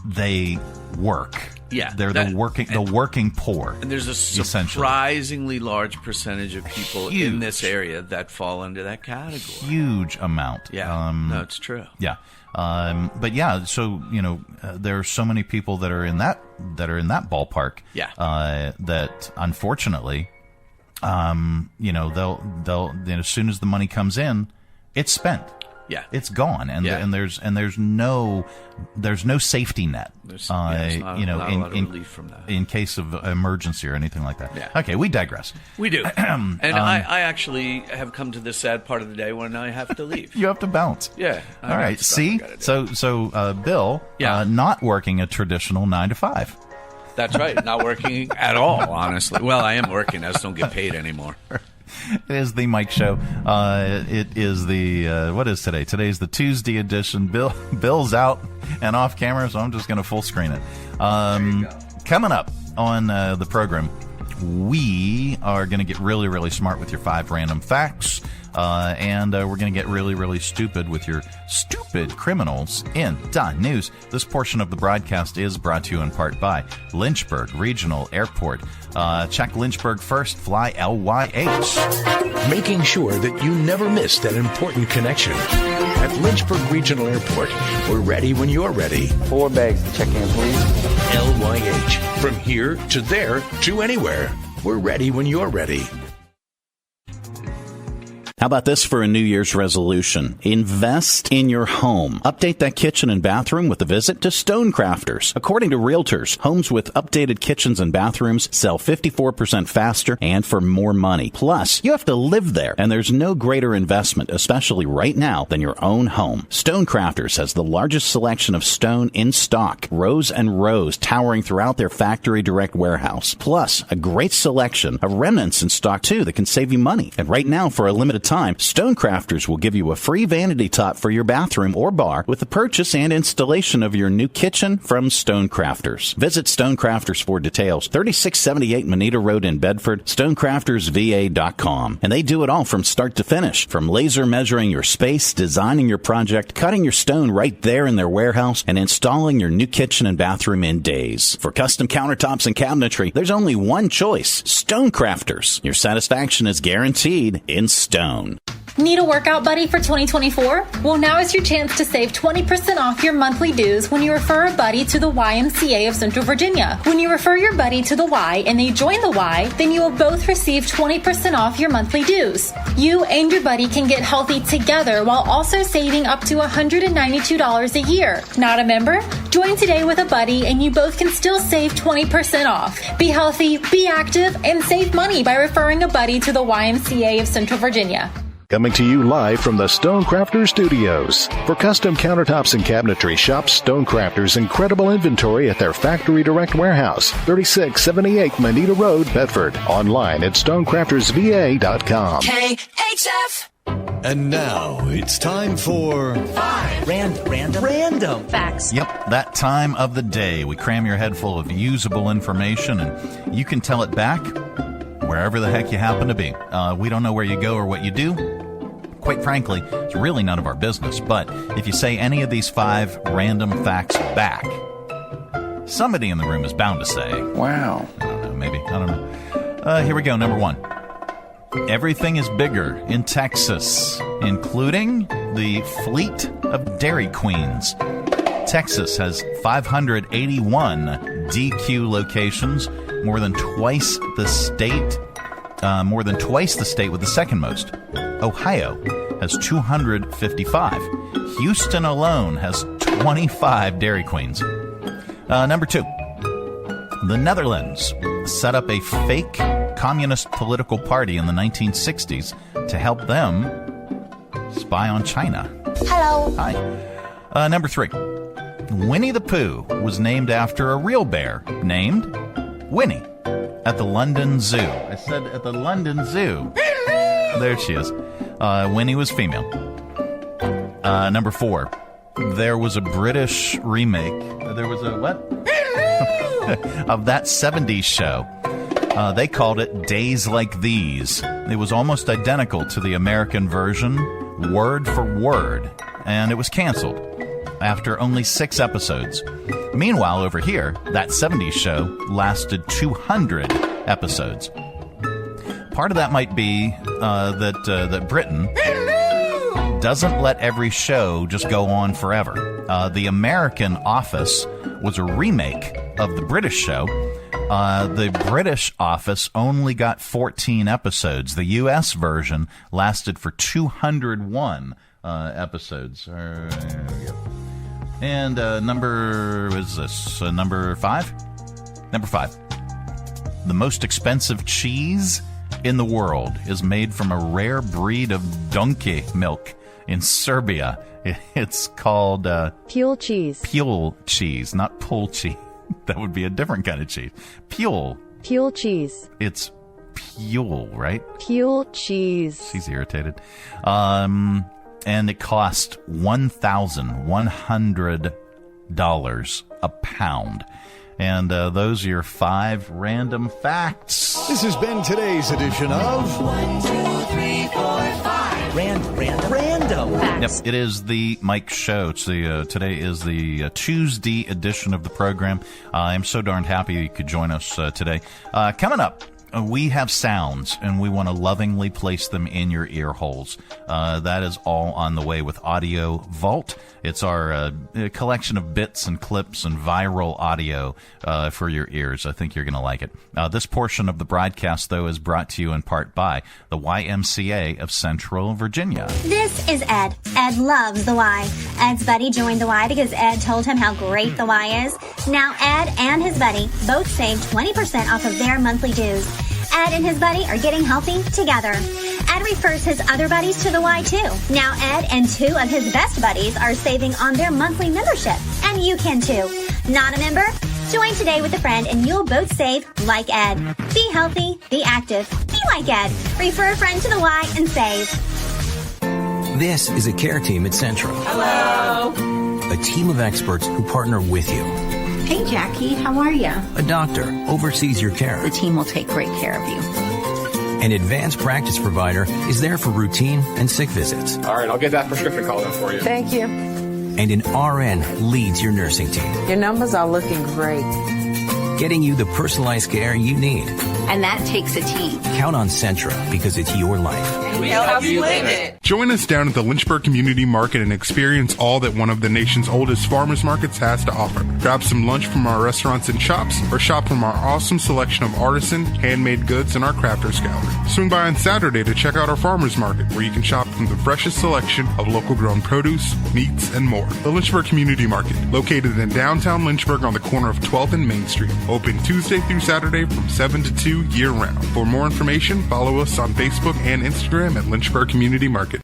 they work. Yeah, they're the working poor. And there's a surprisingly large percentage of people in this area that fall into that category. Huge amount. Yeah, no, it's true. Yeah. But yeah, so there are so many people that are in that ballpark. Yeah. That unfortunately, they'll as soon as the money comes in, it's spent. Yeah, it's gone, and there's no safety net. There's not a lot of relief from that in case of emergency or anything like that. Yeah. Okay, we digress. We do, and I actually have come to the sad part of the day when I have to leave. You have to bounce. Yeah. All right. See, so Bill, not working a traditional 9 to 5. That's right. Not working at all. Honestly, well, I am working. I just don't get paid anymore. It is the Mike Show. It is the what is today? Today's the Tuesday edition. Bill's out and off camera, so I'm just going to full screen it. Coming up on the program, we are going to get really, really smart with your 5 random facts. And we're going to get really, really stupid with your stupid criminals in the news. This portion of the broadcast is brought to you in part by Lynchburg Regional Airport. Check Lynchburg first, fly LYH. Making sure that you never miss that important connection. At Lynchburg Regional Airport, we're ready when you're ready. 4 bags to check in, please. LYH. From here to there to anywhere. We're ready when you're ready. How about this for a New Year's resolution? Invest in your home. Update that kitchen and bathroom with a visit to Stonecrafters. According to realtors, homes with updated kitchens and bathrooms sell 54% faster and for more money. Plus, you have to live there, and there's no greater investment, especially right now, than your own home. Stonecrafters has the largest selection of stone in stock, rows and rows towering throughout their factory direct warehouse. Plus, a great selection of remnants in stock, too, that can save you money. And right now, for a limited time, Stonecrafters will give you a free vanity top for your bathroom or bar with the purchase and installation of your new kitchen from Stonecrafters. Visit Stonecrafters for details. 3678 Moneta Road in Bedford, StonecraftersVA.com. And they do it all from start to finish. From laser measuring your space, designing your project, cutting your stone right there in their warehouse, and installing your new kitchen and bathroom in days. For custom countertops and cabinetry, there's only one choice: Stonecrafters. Your satisfaction is guaranteed in stone. Need a workout buddy for 2024? Well, now is your chance to save 20% off your monthly dues when you refer a buddy to the YMCA of Central Virginia. When you refer your buddy to the Y and they join the Y, then you will both receive 20% off your monthly dues. You and your buddy can get healthy together while also saving up to $192 a year. Not a member? Join today with a buddy and you both can still save 20% off. Be healthy, be active, and save money by referring a buddy to the YMCA of Central Virginia. Coming to you live from the Stonecrafters Studios. For custom countertops and cabinetry, shop Stonecrafters' incredible inventory at their factory direct warehouse, 3678 Moneta Road, Bedford. Online at stonecraftersva.com. KHF. And now it's time for 5 random facts. Yep, that time of the day. We cram your head full of usable information, and you can tell it back wherever the heck you happen to be. We don't know where you go or what you do. Quite frankly, it's really none of our business. But if you say any of these 5 random facts back, somebody in the room is bound to say, wow. I don't know, maybe. I don't know. Here we go. Number 1. Everything is bigger in Texas, including the fleet of Dairy Queens. Texas has 581 DQ locations, more than twice the state with the second most. Ohio has 255. Houston alone has 25 Dairy Queens. Number 2. The Netherlands set up a fake communist political party in the 1960s to help them spy on China. Hello. Hi. Number 3. Winnie the Pooh was named after a real bear named Winnie at the London Zoo. I said at the London Zoo. There she is. Winnie was female. Number 4. There was a British remake. There was a what? Of that 70s show. They called it Days Like These. It was almost identical to the American version, word for word, and it was canceled after only 6 episodes. Meanwhile, over here, that 70s show lasted 200 episodes. Part of that might be that Britain doesn't let every show just go on forever. The American Office was a remake of the British show. The British Office only got 14 episodes. The U.S. version lasted for 201 episodes. And number 5? Number 5. The most expensive cheese in the world is made from a rare breed of donkey milk in Serbia. It's called Pule cheese. Pule cheese, not pull cheese. That would be a different kind of cheese. Pule cheese. It's Pule, right? Pule cheese. She's irritated. And it cost $1,100 a pound. And those are your 5 random facts. This has been today's edition of 1, 2, 3, 4, 5. Random facts. Yep, it is the Mike Show. It's the today is the Tuesday edition of the program. I'm so darn happy you could join us today. Coming up, we have sounds, and we want to lovingly place them in your ear holes. That is all on the way with Audio Vault. It's our collection of bits and clips and viral audio for your ears. I think you're going to like it. This portion of the broadcast, though, is brought to you in part by the YMCA of Central Virginia. This is Ed. Ed loves the Y. Ed's buddy joined the Y because Ed told him how great the Y is. Now Ed and his buddy both saved 20% off of their monthly dues. Ed and his buddy are getting healthy together. Ed refers his other buddies to the Y too. Now Ed and 2 of his best buddies are saving on their monthly membership. And you can too. Not a member? Join today with a friend and you'll both save like Ed. Be healthy, be active, be like Ed. Refer a friend to the Y and save. This is a care team at Central. Hello. A team of experts who partner with you. Hey, Jackie, how are you? A doctor oversees your care. The team will take great care of you. An advanced practice provider is there for routine and sick visits. All right, I'll get that prescription called in for you. Thank you. And an RN leads your nursing team. Your numbers are looking great. Getting you the personalized care you need. And that takes a team. Count on Centra because it's your life. We help you live it. Join us down at the Lynchburg Community Market and experience all that one of the nation's oldest farmers markets has to offer. Grab some lunch from our restaurants and shops, or shop from our awesome selection of artisan, handmade goods in our crafters gallery. Swing by on Saturday to check out our farmers market, where you can shop from the freshest selection of local grown produce, meats, and more. The Lynchburg Community Market, located in downtown Lynchburg on the corner of 12th and Main Street. Open Tuesday through Saturday from 7 to 2 year-round. For more information, follow us on Facebook and Instagram at Lynchburg Community Market.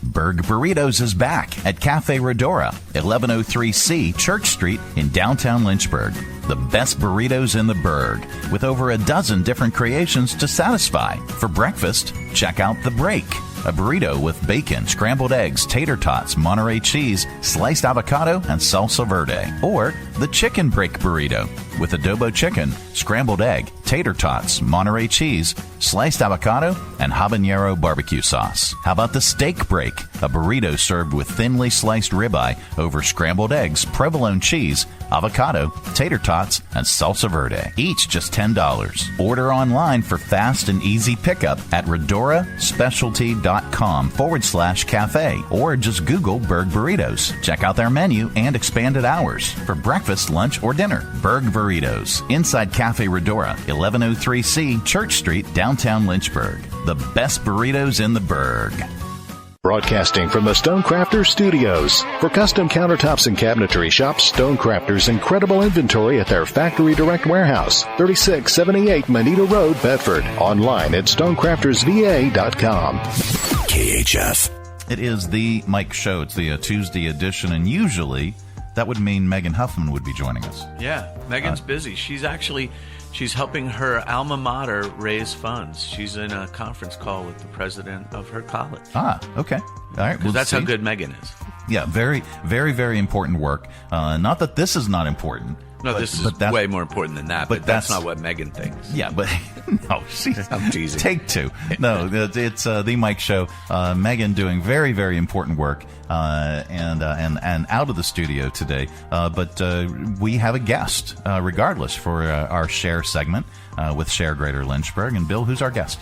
Berg Burritos is back at Cafe Rodora, 1103C Church Street in downtown Lynchburg. The best burritos in the Berg, with over a dozen different creations to satisfy. For breakfast, check out The Break, a burrito with bacon, scrambled eggs, tater tots, Monterey cheese, sliced avocado, and salsa verde. Or the Chicken Break Burrito, with adobo chicken, scrambled egg, tater tots, Monterey cheese, sliced avocado, and habanero barbecue sauce. How about the steak break? A burrito served with thinly sliced ribeye over scrambled eggs, provolone cheese, avocado, tater tots, and salsa verde. Each just $10. Order online for fast and easy pickup at redoraspecialty.com/cafe or just Google Berg Burritos. Check out their menu and expanded hours for breakfast, lunch, or dinner. Berg Burritos, inside Cafe Redora, 1103C Church Street, downtown Lynchburg. The best burritos in the Berg. Broadcasting from the Stonecrafters Studios. For custom countertops and cabinetry, shop Stonecrafters' incredible inventory at their Factory Direct Warehouse, 3678 Manita Road, Bedford. Online at stonecraftersva.com. KHF. It is the Mike Show. It's the Tuesday edition, and usually that would mean Megan Huffman would be joining us. Yeah, Megan's busy. She's helping her alma mater raise funds. She's in a conference call with the president of her college. Ah, okay. All right. Well, that's how good Megan is. Yeah, very, very, very important work. Not that this is not important. No, this is way more important than that. But that's not what Megan thinks. Yeah, but no, I'm teasing. Take two. No, it's the Mike Show. Megan doing very, very important work, and out of the studio today. But we have a guest, regardless, for our share segment with Share Greater Lynchburg. And Bill, who's our guest?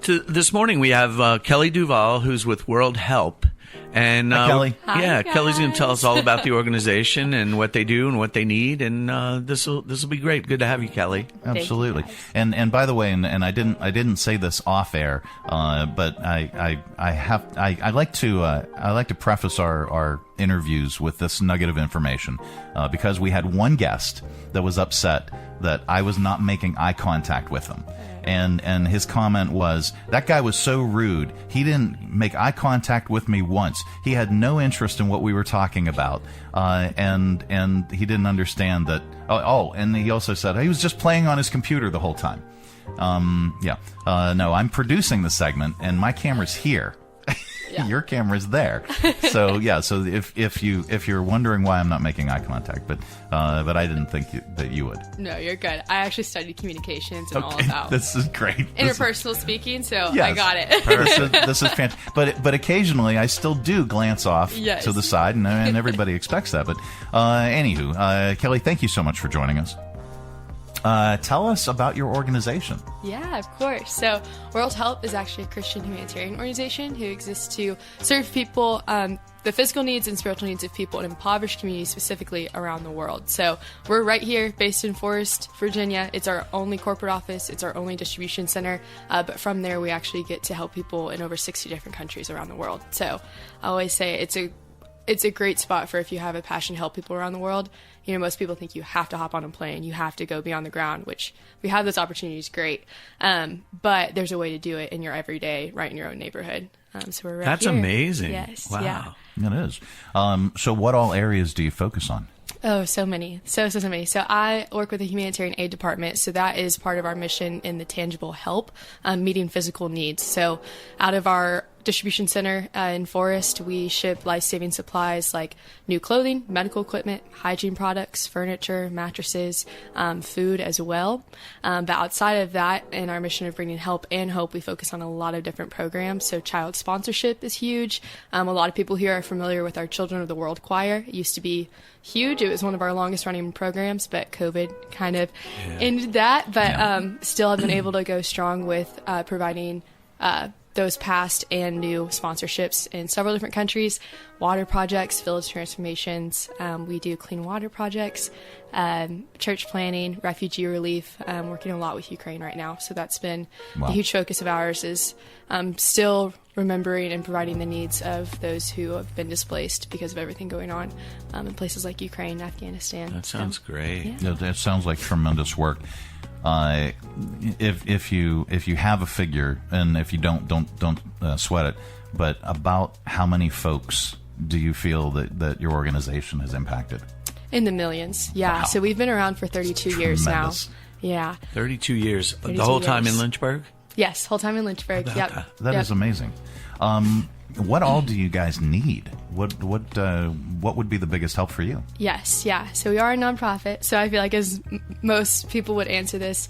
This morning we have Kelly Duvall, who's with World Help. And Hi, Kelly. Yeah, Kelly's going to tell us all about the organization and what they do and what they need, and this will be great. Good to have you, Kelly. Absolutely. And by the way, and I didn't say this off air, but I like to preface our interviews with this nugget of information, because we had one guest that was upset that I was not making eye contact with him. And his comment was, that guy was so rude. He didn't make eye contact with me once. He had no interest in what we were talking about. And he didn't understand that. And he also said he was just playing on his computer the whole time. No, I'm producing the segment and my camera's here. Yeah. Your camera's there. So if you're wondering why I'm not making eye contact, but I didn't think that you would. No, you're good. I actually studied communications and all about this is great. Interpersonal speaking, so yes. I got it. This is fantastic. But occasionally I still do glance off to the side, and everybody expects that. But anywho, Kelly, thank you so much for joining us. Tell us about your organization. Yeah, of course. So World Help is actually a Christian humanitarian organization who exists to serve people, the physical needs and spiritual needs of people in impoverished communities, specifically around the world. So we're right here based in Forest, Virginia. It's our only corporate office. It's our only distribution center. But from there, we actually get to help people in over 60 different countries around the world. So I always say it's a great spot for if you have a passion to help people around the world. You know, most people think you have to hop on a plane, you have to go be on the ground, which we have those opportunities, great. But there's a way to do it in your everyday, right in your own neighborhood. So we're right That's here. amazing. Yes. Wow. Yeah. It is. So what all areas do you focus on? Oh, so many. So many. So I work with the humanitarian aid department. So that is part of our mission in the tangible help, meeting physical needs. So out of our distribution center in Forest, we ship life-saving supplies like new clothing, medical equipment, hygiene products, furniture, mattresses, food as well. But outside of that, in our mission of bringing help and hope, we focus on a lot of different programs. So child sponsorship is huge. A lot of people here are familiar with our Children of the World Choir. It used to be huge. It was one of our longest running programs, but COVID kind of ended that. But still have been able to go strong with providing those past and new sponsorships in several different countries, water projects, village transformations. We do clean water projects, church planning, refugee relief, working a lot with Ukraine right now. So that's been a huge focus of ours, is still remembering and providing the needs of those who have been displaced because of everything going on in places like Ukraine, Afghanistan. That sounds great. Yeah. That sounds like tremendous work. If you have a figure, and if you don't sweat it, but about how many folks do you feel that your organization has impacted? In the millions, yeah. Wow. So we've been around for 32 years now. Yeah. 32 years. The whole time in Lynchburg? Yes, whole time in Lynchburg. Yep. That is amazing. What all do you guys need? What would be the biggest help for you? Yes, yeah. So we are a nonprofit, so I feel like as most people would answer this,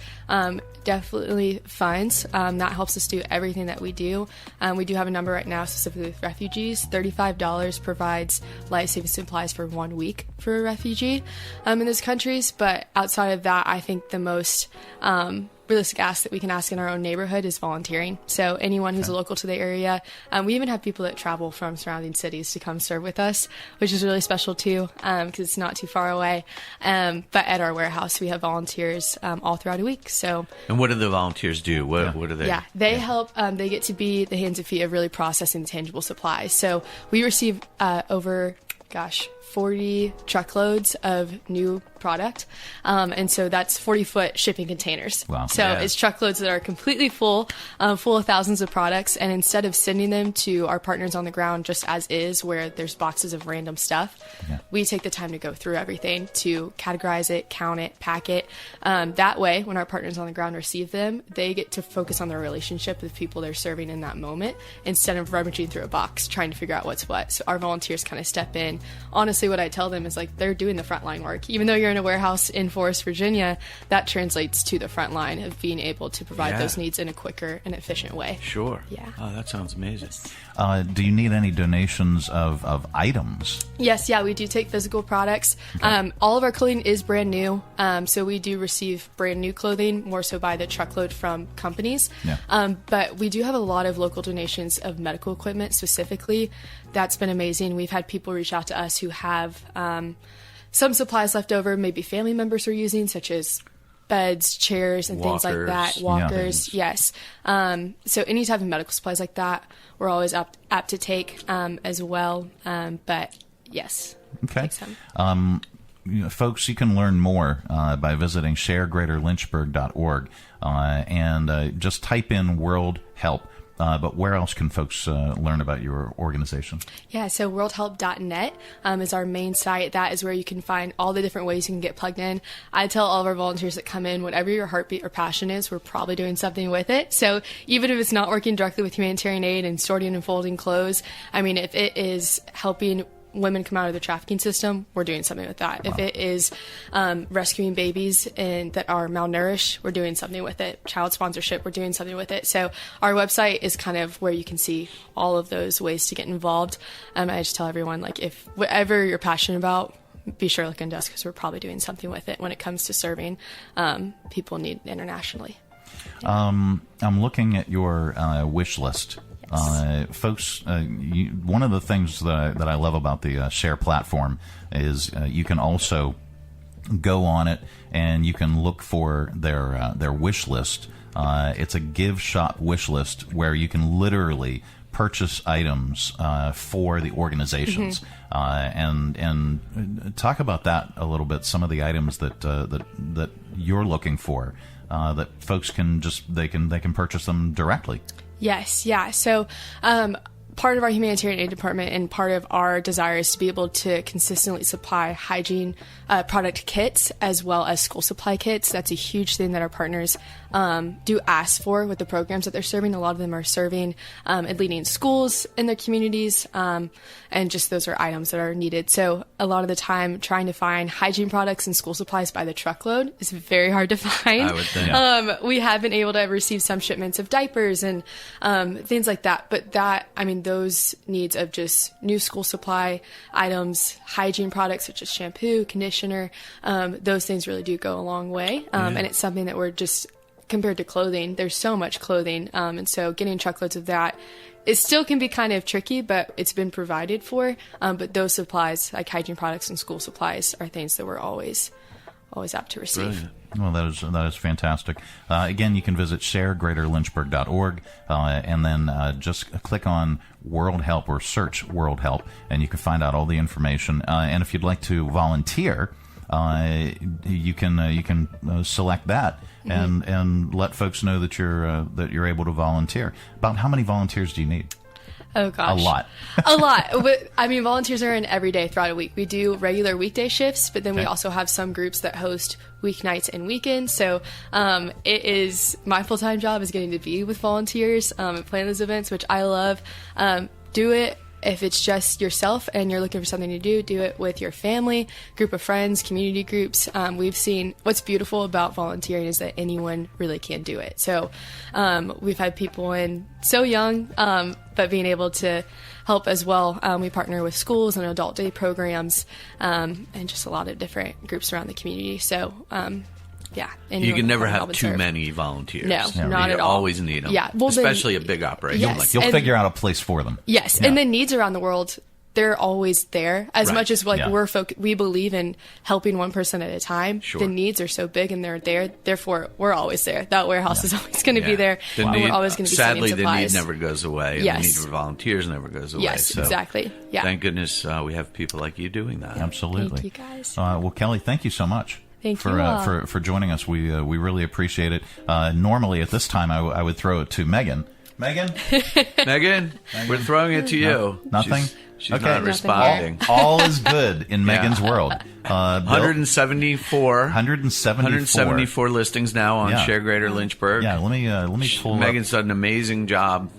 definitely funds. That helps us do everything that we do. We do have a number right now specifically with refugees. $35 provides life-saving supplies for 1 week for a refugee in those countries. But outside of that, I think the most realistic ask that we can ask in our own neighborhood is volunteering. So anyone who's local to the area, we even have people that travel from surrounding cities to come serve with us, which is really special too, because it's not too far away. But at our warehouse, we have volunteers all throughout a week. So, and what do the volunteers do? What do they? Yeah, they help. They get to be the hands and feet of really processing tangible supplies. So we receive over 40 truckloads of new product. And so that's 40-foot shipping containers. Wow. So it's truckloads that are completely full of thousands of products. And instead of sending them to our partners on the ground just as is, where there's boxes of random stuff, we take the time to go through everything to categorize it, count it, pack it. That way, when our partners on the ground receive them, they get to focus on their relationship with people they're serving in that moment instead of rummaging through a box trying to figure out what's what. So our volunteers kind of step in. Honestly, what I tell them is like they're doing the frontline work. Even though you're in a warehouse in Forest, Virginia, that translates to the front line of being able to provide those needs in a quicker and efficient way. Sure. Yeah. Oh, that sounds amazing. Do you need any donations of items? Yes, yeah, we do take physical products. Okay. All of our clothing is brand new, so we do receive brand new clothing, more so by the truckload from companies. Yeah. But we do have a lot of local donations of medical equipment specifically. That's been amazing. We've had people reach out to us who have some supplies left over, maybe family members are using, such as beds, chairs, and things like that. Walkers, yes. So any type of medical supplies like that, we're always apt to take as well. But yes. Okay. Folks, you can learn more by visiting sharegreaterlynchburg.org and just type in World Help. But where else can folks learn about your organization? Yeah, so worldhelp.net is our main site. That is where you can find all the different ways you can get plugged in. I tell all of our volunteers that come in, whatever your heartbeat or passion is, we're probably doing something with it. So even if it's not working directly with humanitarian aid and sorting and folding clothes, I mean, if it is helping women come out of the trafficking system, we're doing something with that. Wow. If it is rescuing babies that are malnourished, we're doing something with it. Child sponsorship, we're doing something with it. So our website is kind of where you can see all of those ways to get involved. I just tell everyone, like, if whatever you're passionate about, be sure to look into us because we're probably doing something with it when it comes to serving people in need internationally. Yeah. I'm looking at your wish list. Folks, one of the things that I love about the Share platform is you can also go on it and you can look for their wish list. It's a give shop wish list where you can literally purchase items for the organizations. And talk about that a little bit. Some of the items that you're looking for that folks can they can purchase them directly. Yes, yeah. So part of our humanitarian aid department and part of our desire is to be able to consistently supply hygiene product kits as well as school supply kits. That's a huge thing that our partners do ask for with the programs that they're serving. A lot of them are serving and leading schools in their communities, and just those are items that are needed. So a lot of the time trying to find hygiene products and school supplies by the truckload is very hard to find. I would think. We have been able to receive some shipments of diapers and things like that. But those needs of just new school supply items, hygiene products such as shampoo, conditioner, those things really do go a long way. And it's something that we're just, compared to clothing, there's so much clothing. And so getting truckloads of that, it still can be kind of tricky, but it's been provided for. But those supplies, like hygiene products and school supplies, are things that we're always apt to receive. Brilliant. Well, that is fantastic. Again, you can visit sharegreaterlynchburg.org and then just click on World Help or search World Help, and you can find out all the information. And if you'd like to volunteer, you can select that and let folks know that you're able to volunteer. About how many volunteers do you need? Oh, gosh. A lot. A lot. I mean, volunteers are in every day throughout a week. We do regular weekday shifts, but then we also have some groups that host weeknights and weekends. So it is my full-time job is getting to be with volunteers and plan those events, which I love. do it. If it's just yourself and you're looking for something to do it with your family, group of friends, community groups. We've seen what's beautiful about volunteering is that anyone really can do it. So we've had people in so young, but being able to help as well. We partner with schools and adult day programs, and just a lot of different groups around the community. So yeah. You can never have too many volunteers. No, not at all. You always need them. Yeah. Well, especially a big operation. Yes, you'll figure out a place for them. Yes. Yeah. And the needs around the world, they're always there. As much as we believe in helping one person at a time, the needs are so big and they're there. Therefore, we're always there. That warehouse is always going to be there. We're always going to be sadly, sending supplies. the need never goes away. Yes. And the need for volunteers never goes away. Yes, so exactly. Yeah. Thank goodness we have people like you doing that. Absolutely. Thank you, guys. Well, Kelly, thank you so much. Thank for, you all. for joining us. We really appreciate it. Normally at this time I would throw it to Megan. Megan, we're throwing it to you. Nothing. She's okay. not responding. All is good in Megan's world. 174 listings now on Share Greater Lynchburg. Yeah, let me pull. Megan's done an amazing job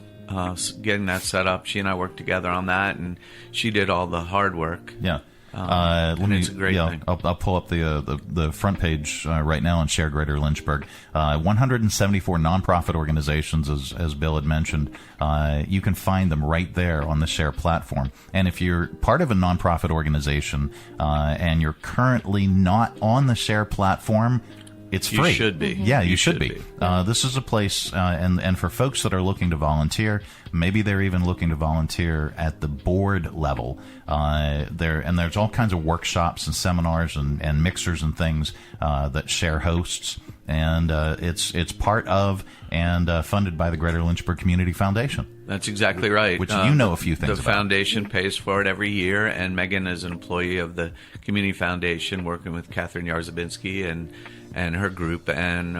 getting that set up. She and I worked together on that, and she did all the hard work. Yeah. It's a great thing. I'll pull up the front page right now on Share Greater Lynchburg. 174 nonprofit organizations, as Bill had mentioned. You can find them right there on the Share platform. And if you're part of a nonprofit organization and you're currently not on the Share platform, it's free. You should be. Yeah, you should be. This is a place, and for folks that are looking to volunteer, maybe they're even looking to volunteer at the board level. There's all kinds of workshops and seminars and mixers and things that Share hosts, and it's part of and funded by the Greater Lynchburg Community Foundation. That's exactly right. Which you know a few things the about. The foundation pays for it every year, and Megan is an employee of the Community Foundation, working with Catherine Yarzabinski and her group, and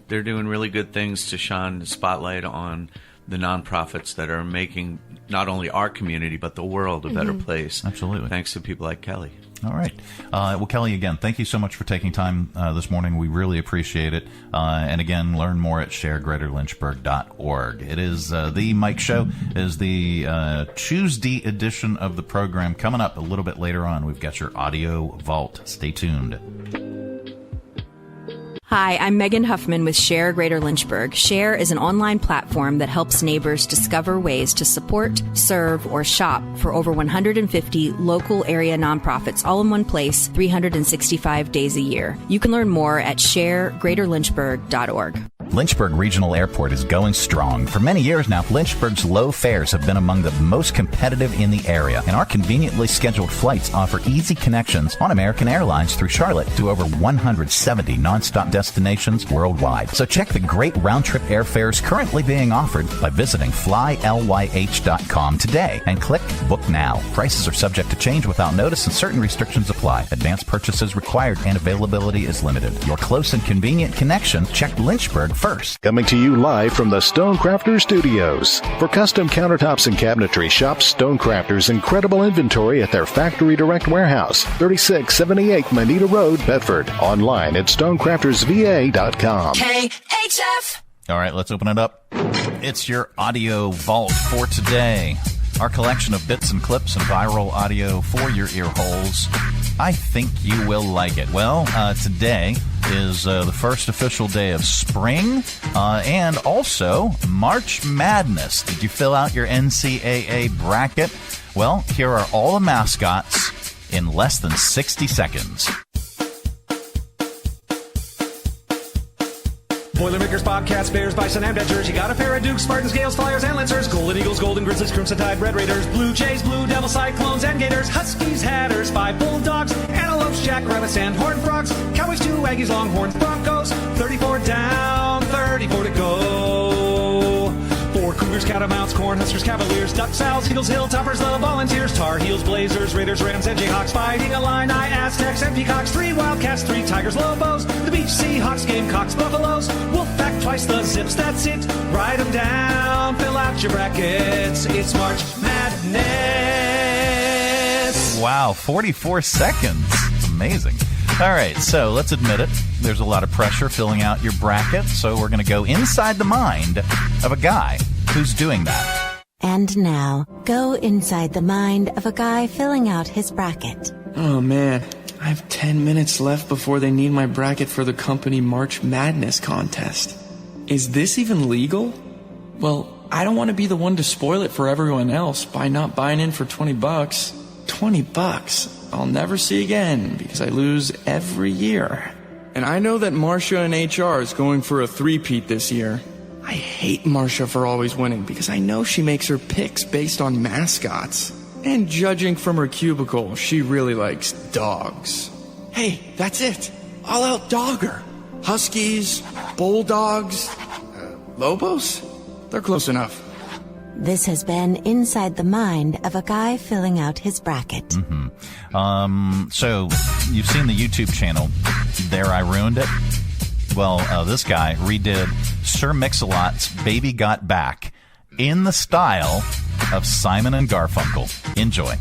they're doing really good things to shine the spotlight on the nonprofits that are making not only our community but the world a better place. Absolutely. Thanks to people like Kelly. All right. Well, Kelly, again, thank you so much for taking time this morning. We really appreciate it. And again, learn more at sharegreaterlynchburg.org. It is the Mike Show. It is the Tuesday edition of the program. Coming up a little bit later on, we've got your audio vault. Stay tuned. Hi, I'm Megan Huffman with Share Greater Lynchburg. Share is an online platform that helps neighbors discover ways to support, serve, or shop for over 150 local area nonprofits all in one place, 365 days a year. You can learn more at sharegreaterlynchburg.org. Lynchburg Regional Airport is going strong. For many years now, Lynchburg's low fares have been among the most competitive in the area, and our conveniently scheduled flights offer easy connections on American Airlines through Charlotte to over 170 nonstop destinations worldwide. So check the great round-trip airfares currently being offered by visiting flylyh.com today and click Book Now. Prices are subject to change without notice and certain restrictions apply. Advanced purchases required and availability is limited. Your close and convenient connection, check Lynchburg first. Coming to you live from the Stonecrafter Studios. For custom countertops and cabinetry, shop Stonecrafter's incredible inventory at their Factory Direct Warehouse, 3678 Manita Road, Bedford. Online at stonecraftersva.com. KHF. All right, let's open it up. It's your audio vault for today. Our collection of bits and clips and viral audio for your ear holes. I think you will like it. Well, today is the first official day of spring and also March Madness. Did you fill out your NCAA bracket? Well, here are all the mascots in less than 60 seconds. Boilermakers, Bobcats, Bears, Bison, and Badgers. You got a pair of Dukes, Spartans, Gales, Flyers, and Lancers. Golden Eagles, Golden Grizzlies, Crimson Tide, Red Raiders, Blue Jays, Blue Devils, Cyclones, and Gators. Huskies, Hatters, 5 Bulldogs, Antelopes, Jackrabbits, and Horned Frogs. Cowboys, 2 Aggies, Longhorns, Broncos. 34 down, 34 to go. 4 Cougars, Catamounts, Cornhuskers, Cavaliers, Ducks, Owls, Eagles, Hilltoppers, the Volunteers, Tar Heels, Blazers, Raiders, Rams, and Jayhawks. Fighting Illini, Aztecs, and Peacocks. 3 Wildcats, 3 Tigers, Lobos. The Beach Seahawks, Gamecocks, Buffaloes. Wolfpack, twice the Zips, that's it. Write them down, fill out your brackets. It's March Madness. Wow, 44 seconds. It's amazing. All right, so let's admit it. There's a lot of pressure filling out your bracket, so we're going to go inside the mind of a guy who's doing that. And now, go inside the mind of a guy filling out his bracket. Oh man, I have 10 minutes left before they need my bracket for the company March Madness contest. Is this even legal? Well, I don't want to be the one to spoil it for everyone else by not buying in for $20. $20 I'll never see again because I lose every year. And I know that Marcia in HR is going for a three-peat this year. I hate Marcia for always winning because I know she makes her picks based on mascots. And judging from her cubicle, she really likes dogs. Hey, that's it. I'll out-dog her. Huskies, bulldogs, Lobos? They're close enough. This has been Inside the Mind of a Guy Filling Out His Bracket. So, you've seen the YouTube channel, There I Ruined It? Well, this guy redid Sir Mix-a-Lot's Baby Got Back in the style of Simon and Garfunkel. Enjoy.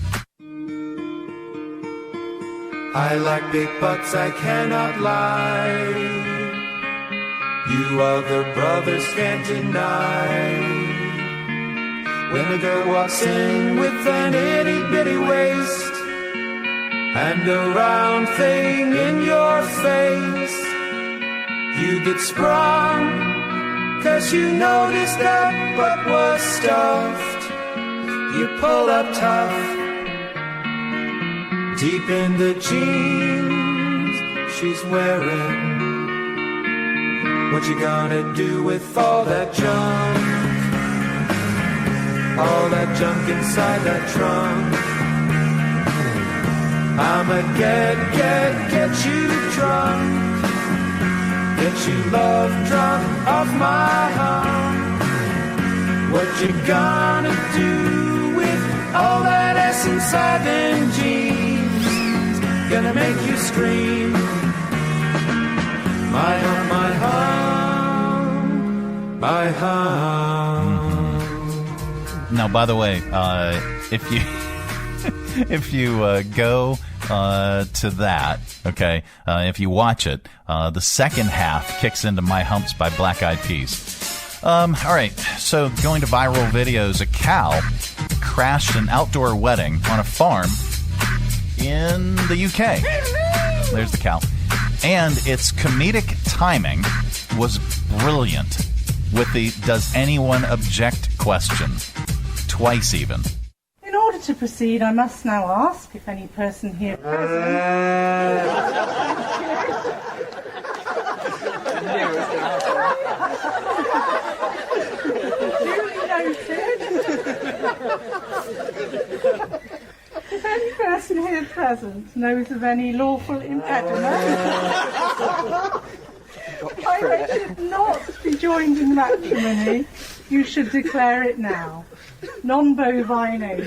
I like big butts, I cannot lie. You other brothers can't deny. When a girl walks in with an itty-bitty waist and a round thing in your face, you get sprung, 'cause you noticed that butt was stuffed. You pull up tough, deep in the jeans she's wearing. What you gonna do with all that junk? All that junk inside that trunk. I'ma get you drunk. Get you love drunk off my hump. What you gonna do with all that ass inside them jeans? Gonna make you scream. My hump, my hump, my hump. Now, by the way, if you go to that, okay, if you watch it, the second half kicks into My Humps by Black Eyed Peas. All right, so going to viral videos, a cow crashed an outdoor wedding on a farm in the UK. There's the cow. And its comedic timing was brilliant with the "does anyone object" question. Twice even. In order to proceed, I must now ask if any person here present... If any person here present knows of any lawful impediment, why they should not be joined in matrimony, you should declare it now. Non-bovine only.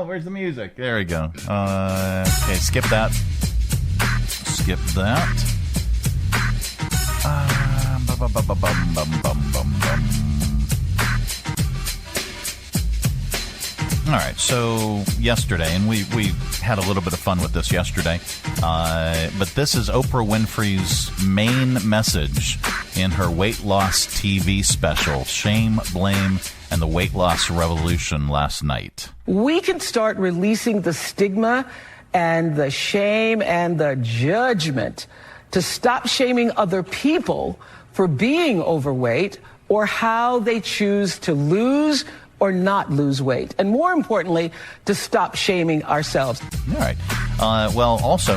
Where's the music? There we go. Okay, skip that. Skip that. All right, so yesterday, and we had a little bit of fun with this yesterday, but this is Oprah Winfrey's main message in her weight loss TV special, Shame, Blame, and the Weight Loss Revolution, last night. We can start releasing the stigma and the shame and the judgment to stop shaming other people for being overweight or how they choose to lose or not lose weight. And more importantly, to stop shaming ourselves. All right. Well, also,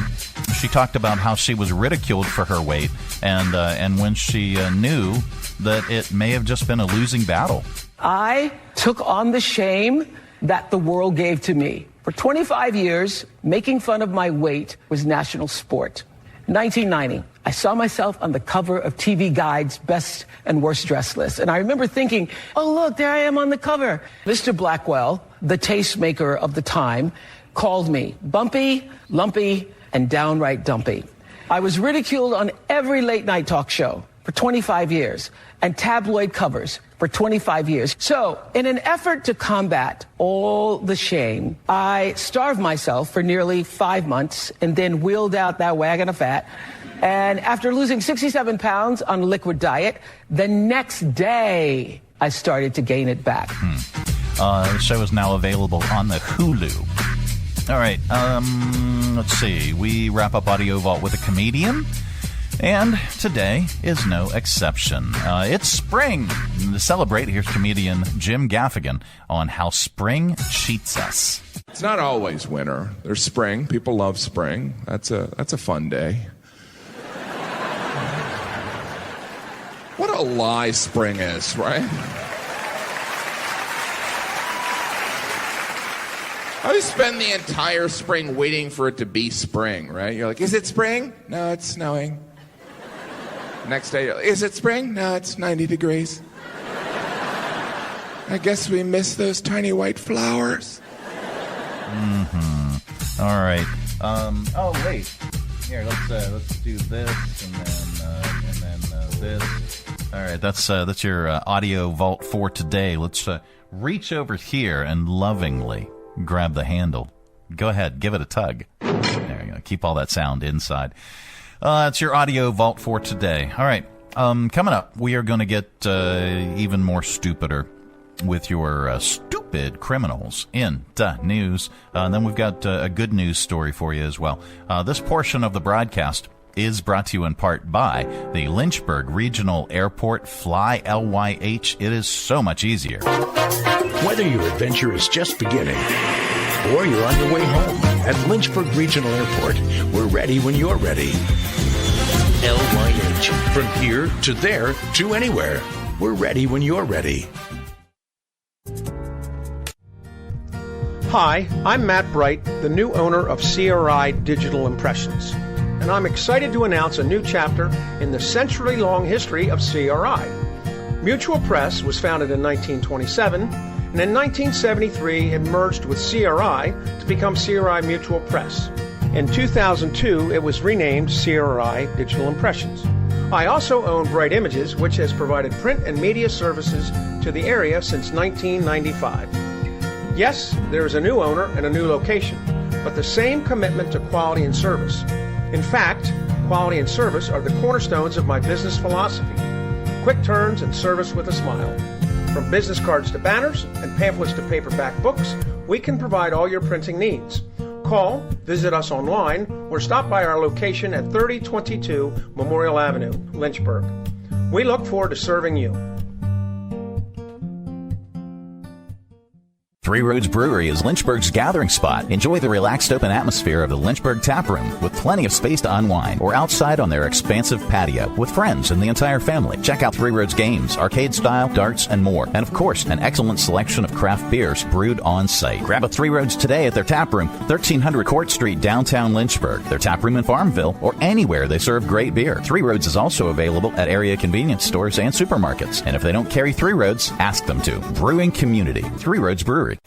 she talked about how she was ridiculed for her weight and when she knew that it may have just been a losing battle. I took on the shame that the world gave to me. For 25 years, making fun of my weight was national sport. 1990, I saw myself on the cover of TV Guide's best and worst dressed list. And I remember thinking, oh, look, there I am on the cover. Mr. Blackwell, the tastemaker of the time, called me bumpy, lumpy, and downright dumpy. I was ridiculed on every late night talk show for 25 years and tabloid covers for 25 years. So, in an effort to combat all the shame, I starved myself for nearly 5 months and then wheeled out that wagon of fat And after losing 67 pounds on a liquid diet, the next day I started to gain it back. The show is now available on the Hulu. All right, let's see. We wrap up Audio Vault with a comedian, and today is no exception. It's spring. And to celebrate, here's comedian Jim Gaffigan on how spring cheats us. It's not always winter. There's spring. People love spring. That's a fun day. What a lie spring is, right? I just spend the entire spring waiting for it to be spring, right? You're like, is it spring? No, it's snowing. Next day, you're like, is it spring? No, it's 90 degrees. I guess we miss those tiny white flowers. Mm-hmm. All right. Oh, wait. Here, let's do this and then this. All right, that's your Audio Vault for today. Let's reach over here and lovingly grab the handle. Go ahead, give it a tug. There you go. Keep all that sound inside. It's your Audio Vault for today. All right, coming up, we are going to get even more stupider with your stupid criminals in the news. And then we've got a good news story for you as well. This portion of the broadcast is brought to you in part by the Lynchburg Regional Airport. Fly LYH. It is so much easier. Whether your adventure is just beginning or you're on your way home, at Lynchburg Regional Airport, we're ready when you're ready. LYH. From here to there to anywhere. We're ready when you're ready. Hi, I'm Matt Bright, the new owner of CRI Digital Impressions, and I'm excited to announce a new chapter in the century-long history of CRI. Mutual Press was founded in 1927, and in 1973 it merged with CRI to become CRI Mutual Press. In 2002, it was renamed CRI Digital Impressions. I also own Bright Images, which has provided print and media services to the area since 1995. Yes, there is a new owner and a new location, but the same commitment to quality and service. In fact, quality and service are the cornerstones of my business philosophy. Quick turns and service with a smile. From business cards to banners and pamphlets to paperback books, we can provide all your printing needs. Call, visit us online, or stop by our location at 3022 Memorial Avenue, Lynchburg. We look forward to serving you. Three Roads Brewery is Lynchburg's gathering spot. Enjoy the relaxed open atmosphere of the Lynchburg Tap Room with plenty of space to unwind, or outside on their expansive patio with friends and the entire family. Check out Three Roads games, arcade style, darts, and more. And of course, an excellent selection of craft beers brewed on site. Grab a Three Roads today at their tap room, 1300 Court Street, downtown Lynchburg. Their tap room in Farmville, or anywhere they serve great beer. Three Roads is also available at area convenience stores and supermarkets. And if they don't carry Three Roads, ask them to. Brewing community, Three Roads Brewery.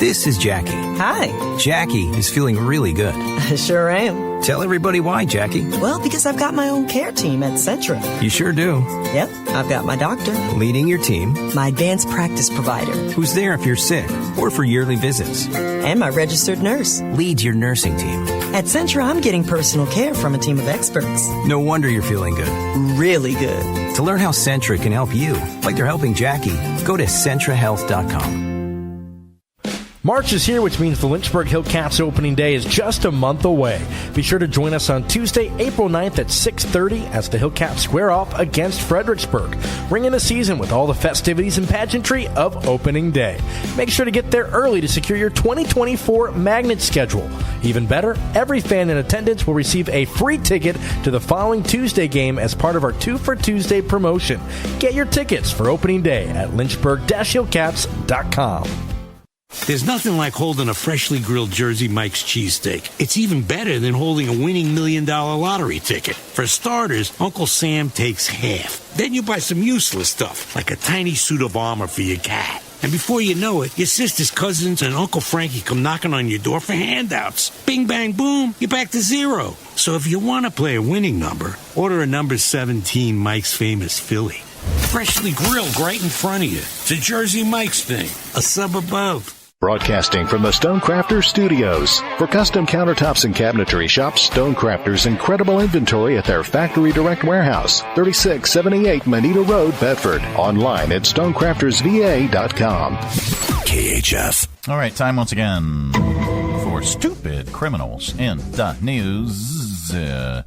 This is Jackie. Hi. Jackie is feeling really good. I sure am. Tell everybody why, Jackie. Well, because I've got my own care team at Centra. You sure do. Yep, I've got my doctor. Leading your team. My advanced practice provider. Who's there if you're sick or for yearly visits. And my registered nurse. Leads your nursing team. At Centra, I'm getting personal care from a team of experts. No wonder you're feeling good. Really good. To learn how Centra can help you, like they're helping Jackie, go to CentraHealth.com. March is here, which means the Lynchburg Hillcats opening day is just a month away. Be sure to join us on Tuesday, April 9th at 6:30 as the Hillcats square off against Fredericksburg. Ring in the season with all the festivities and pageantry of opening day. Make sure to get there early to secure your 2024 magnet schedule. Even better, every fan in attendance will receive a free ticket to the following Tuesday game as part of our 2 for Tuesday promotion. Get your tickets for opening day at lynchburg-hillcats.com. There's nothing like holding a freshly grilled Jersey Mike's cheesesteak. It's even better than holding a winning $1 million lottery ticket. For starters, Uncle Sam takes half. Then you buy some useless stuff, like a tiny suit of armor for your cat. And before you know it, your sister's cousins and Uncle Frankie come knocking on your door for handouts. Bing, bang, boom, you're back to zero. So if you want to play a winning number, order a number 17 Mike's Famous Philly. Freshly grilled right in front of you. It's a Jersey Mike's thing. A sub above. Broadcasting from the Stonecrafters Studios. For custom countertops and cabinetry, shop Stonecrafters' incredible inventory at their Factory Direct Warehouse, 3678 Manita Road, Bedford. Online at stonecraftersva.com. KHF. All right, time once again for stupid criminals in the news. A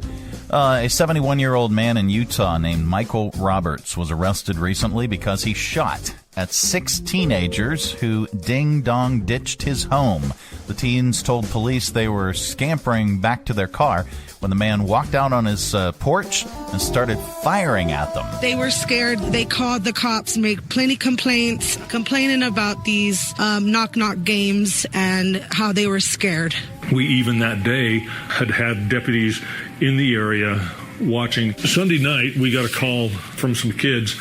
71-year-old man in Utah named Michael Roberts was arrested recently because he shot at 6 teenagers who ding-dong ditched his home. The teens told police they were scampering back to their car when the man walked out on his porch and started firing at them. They were scared. They called the cops, made plenty complaints, complaining about these knock-knock games and how they were scared. We even that day had deputies in the area watching. Sunday night, we got a call from some kids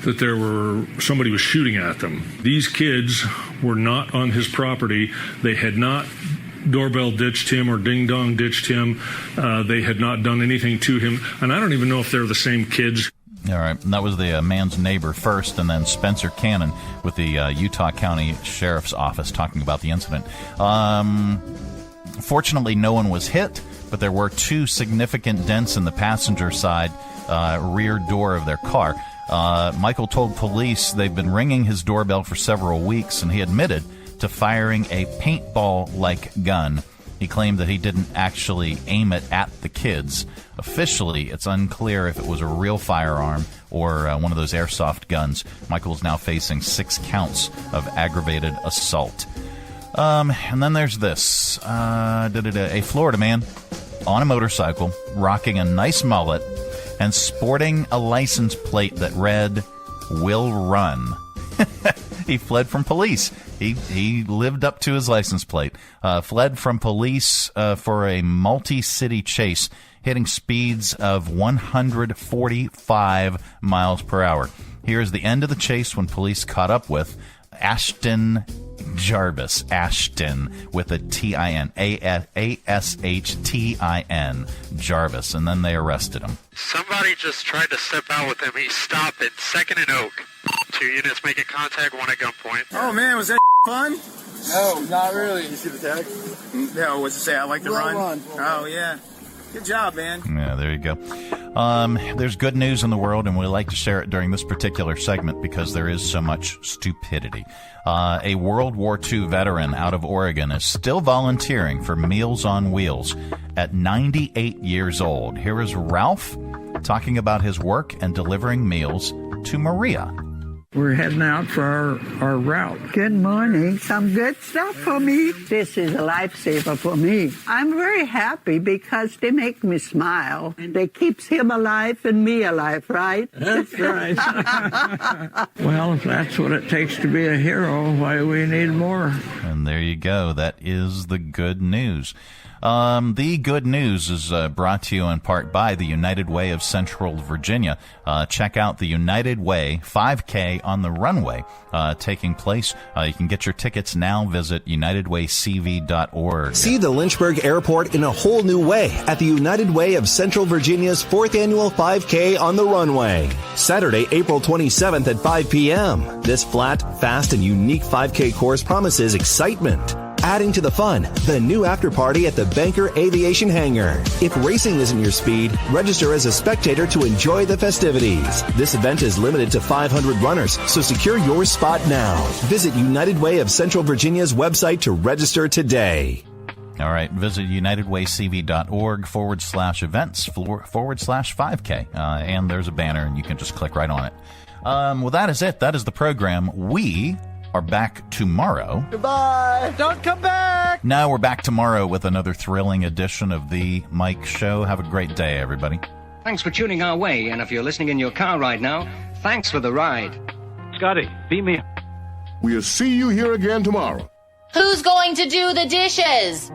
that somebody was shooting at them. These kids were not on his property. They had not doorbell ditched him or ding-dong ditched him. They had not done anything to him. And I don't even know if they're the same kids. All right, and that was the man's neighbor first, and then Spencer Cannon with the Utah County Sheriff's Office talking about the incident. Fortunately, no one was hit, but there were 2 significant dents in the passenger side rear door of their car. Michael told police they've been ringing his doorbell for several weeks, and he admitted to firing a paintball-like gun. He claimed that he didn't actually aim it at the kids. Officially, it's unclear if it was a real firearm or one of those airsoft guns. Michael is now facing 6 counts of aggravated assault. And then there's this. A Florida man on a motorcycle, rocking a nice mullet, and sporting a license plate that read, "Will Run." He fled from police. He lived up to his license plate. Fled from police for a multi-city chase, hitting speeds of 145 miles per hour. Here's the end of the chase when police caught up with Ashton Jarvis. Ashton with a T-I-N. A-S-H-T-I-N. Jarvis. And then they arrested him. Somebody just tried to step out with him. He stopped at 2nd and Oak. 2 units making contact, 1 at gunpoint. Oh, man, was that fun? No, not really. You see the tag? No, what's it say? I like to run. Oh, yeah. Good job, man. Yeah, there you go. There's good news in the world, and we like to share it during this particular segment because there is so much stupidity. A World War II veteran out of Oregon is still volunteering for Meals on Wheels at 98 years old. Here is Ralph talking about his work and delivering meals to Maria. We're heading out for our route. Good morning. Some good stuff for me. This is a lifesaver for me. I'm very happy because they make me smile. And they keeps him alive and me alive, right? That's right. Well, if that's what it takes to be a hero, why do we need more? And there you go. That is the good news. The good news is brought to you in part by the United Way of Central Virginia. Check out the United Way 5K on the runway taking place. You can get your tickets now. Visit unitedwaycv.org. See the Lynchburg Airport in a whole new way at the United Way of Central Virginia's 4th Annual 5K on the runway. Saturday, April 27th at 5 p.m. This flat, fast, and unique 5K course promises excitement. Adding to the fun, the new after party at the Banker Aviation Hangar. If racing isn't your speed, register as a spectator to enjoy the festivities. This event is limited to 500 runners, so secure your spot now. Visit United Way of Central Virginia's website to register today. All right, visit unitedwaycv.org/events/5K, and there's a banner, and you can just click right on it. Well, that is it. That is the program. We are back tomorrow. Goodbye. Don't come back. No, we're back tomorrow with another thrilling edition of The Mike Show. Have a great day, everybody. Thanks for tuning our way, and if you're listening in your car right now, thanks for the ride. Scotty, beat me. We'll see you here again tomorrow. Who's going to do the dishes?